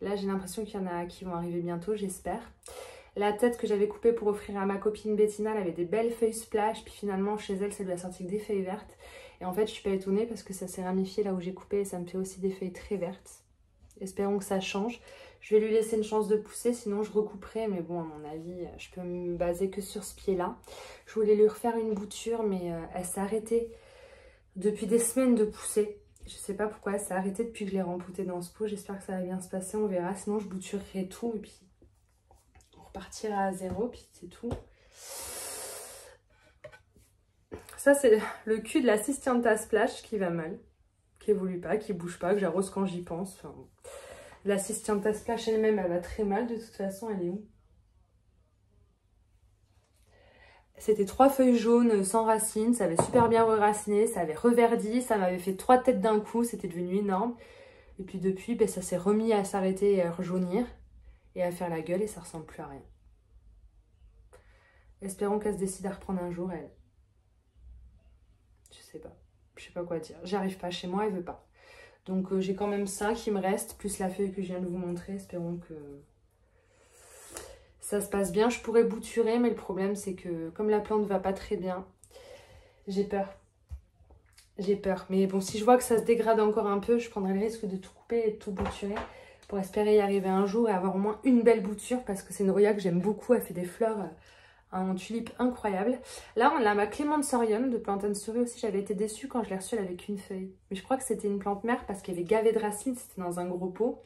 Là, j'ai l'impression qu'il y en a qui vont arriver bientôt, j'espère. La tête que j'avais coupée pour offrir à ma copine Bettina, elle avait des belles feuilles splash. Puis finalement, chez elle, ça lui a sorti que des feuilles vertes. Et en fait, je suis pas étonnée parce que ça s'est ramifié là où j'ai coupé. Et ça me fait aussi des feuilles très vertes. Espérons que ça change. Je vais lui laisser une chance de pousser, sinon je recouperai. Mais bon, à mon avis, je peux me baser que sur ce pied-là. Je voulais lui refaire une bouture, mais elle s'est arrêtée depuis des semaines de pousser. Je sais pas pourquoi elle s'est arrêtée depuis que je l'ai rempoutée dans ce pot. J'espère que ça va bien se passer, on verra. Sinon, je bouturerai tout et puis on repartira à zéro, puis c'est tout. Ça, c'est le cul de la Cistianta Splash qui va mal, qui évolue pas, qui bouge pas, que j'arrose quand j'y pense. Enfin, la Cistianta Splash elle-même, elle va très mal. De toute façon, elle est où? C'était 3 feuilles jaunes sans racines, ça avait super bien re-raciné, ça avait reverdi, ça m'avait fait 3 têtes d'un coup, c'était devenu énorme. Et puis depuis, ben, ça s'est remis à s'arrêter et à rejaunir et à faire la gueule et ça ressemble plus à rien. Espérons qu'elle se décide à reprendre un jour, elle. Je sais pas quoi dire. J'arrive pas chez moi, elle veut pas. Donc j'ai quand même ça qui me reste, plus la feuille que je viens de vous montrer, espérons que ça se passe bien. Je pourrais bouturer, mais le problème c'est que comme la plante va pas très bien, j'ai peur. J'ai peur. Mais bon, si je vois que ça se dégrade encore un peu, je prendrai le risque de tout couper et de tout bouturer pour espérer y arriver un jour et avoir au moins une belle bouture parce que c'est une roya que j'aime beaucoup. Elle fait des fleurs en tulipe incroyables. Là, on a ma Clémensorium de Plant & Souris aussi. J'avais été déçue quand je l'ai reçue, elle avait qu'une feuille. Mais je crois que c'était une plante mère parce qu'elle avait gavé de racines. C'était dans un gros pot.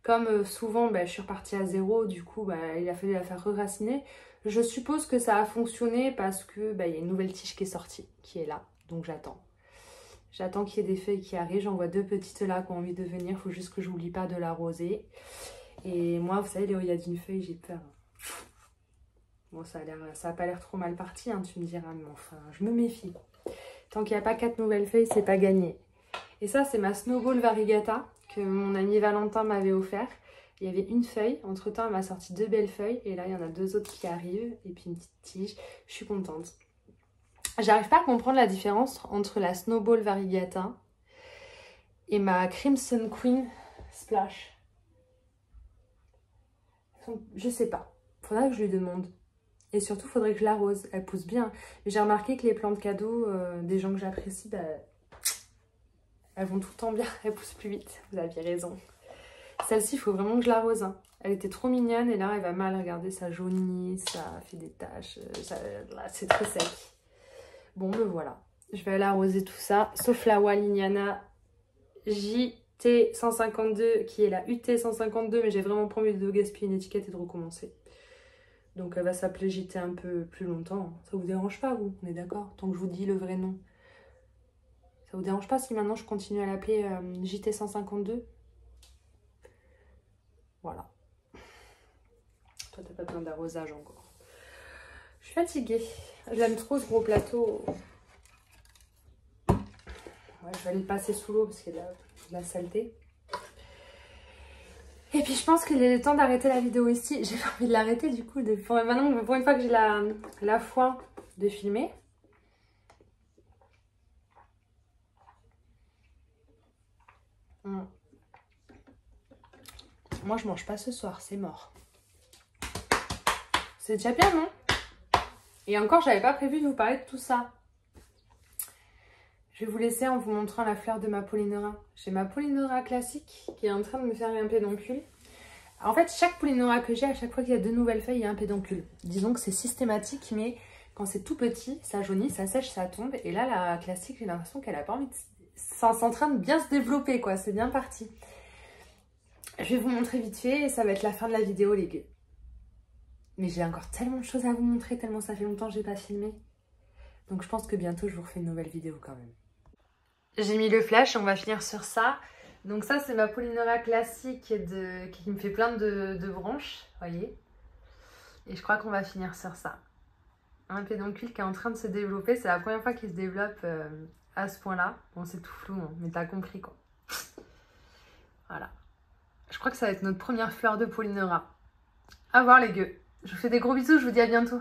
Comme souvent, je suis repartie à zéro, du coup, il a fallu la faire re-raciner. Je suppose que ça a fonctionné parce que y a une nouvelle tige qui est sortie, qui est là. Donc j'attends. J'attends qu'il y ait des feuilles qui arrivent. J'en vois 2 petites là qui ont envie de venir. Il faut juste que j'oublie pas de l'arroser. Et moi, vous savez, Léo, il y a d'une feuille, j'ai peur. Bon, ça a pas l'air trop mal parti, hein, tu me diras. Mais enfin, je me méfie. Tant qu'il n'y a pas 4 nouvelles feuilles, c'est pas gagné. Et ça, c'est ma Snowball Variegata que mon ami Valentin m'avait offert. Il y avait une feuille. Entre temps, elle m'a sorti 2 belles feuilles. Et là, il y en a 2 autres qui arrivent. Et puis une petite tige. Je suis contente. J'arrive pas à comprendre la différence entre la Snowball Variegata et ma Crimson Queen Splash. Je sais pas. Faudrait que je lui demande. Et surtout, faudrait que je l'arrose. Elle pousse bien. Mais j'ai remarqué que les plantes cadeaux des gens que j'apprécie, elles vont tout le temps bien. Elles poussent plus vite. Vous aviez raison. Celle-ci, il faut vraiment que je l'arrose. Hein. Elle était trop mignonne et là, elle va mal. Regardez, ça jaunit, ça fait des taches. C'est très sec. Bon, ben voilà. Je vais aller arroser tout ça. Sauf la Wallignana JT152 qui est la UT152. Mais j'ai vraiment pas envie de gaspiller une étiquette et de recommencer. Donc elle va s'appeler JT un peu plus longtemps. Ça vous dérange pas, vous? On est d'accord? Tant que je vous dis le vrai nom. Ça vous dérange pas si maintenant je continue à l'appeler JT152? Voilà. Toi, t'as pas besoin d'arrosage encore. Je suis fatiguée. Je l'aime trop ce gros plateau. Ouais, je vais aller le passer sous l'eau parce qu'il y a de la saleté. Et puis je pense qu'il est temps d'arrêter la vidéo ici. J'ai pas envie de l'arrêter du coup. Maintenant, pour une fois que j'ai la foi de filmer. Moi je mange pas ce soir, c'est mort. C'est déjà bien, non? Et encore, j'avais pas prévu de vous parler de tout ça. Je vais vous laisser en vous montrant la fleur de ma Polynora. J'ai ma Polynora classique qui est en train de me faire un pédoncule. En fait, chaque Polynora que j'ai, à chaque fois qu'il y a de nouvelles feuilles, il y a un pédoncule. Disons que c'est systématique, mais quand c'est tout petit, ça jaunit, ça sèche, ça tombe. Et là, la classique, j'ai l'impression qu'elle a pas envie de... C'est en train de bien se développer, quoi. C'est bien parti. Je vais vous montrer vite fait et ça va être la fin de la vidéo, les gars. Mais j'ai encore tellement de choses à vous montrer, tellement ça fait longtemps que j'ai pas filmé. Donc je pense que bientôt, je vous refais une nouvelle vidéo quand même. J'ai mis le flash et on va finir sur ça. Donc ça, c'est ma Polynora classique qui me fait plein de branches, voyez. Et je crois qu'on va finir sur ça. Un pédoncule qui est en train de se développer. C'est la première fois qu'il se développe à ce point-là. Bon, c'est tout flou, hein, mais t'as compris, quoi. Voilà. Je crois que ça va être notre première fleur de Polynora. À voir, les gueux. Je vous fais des gros bisous, je vous dis à bientôt.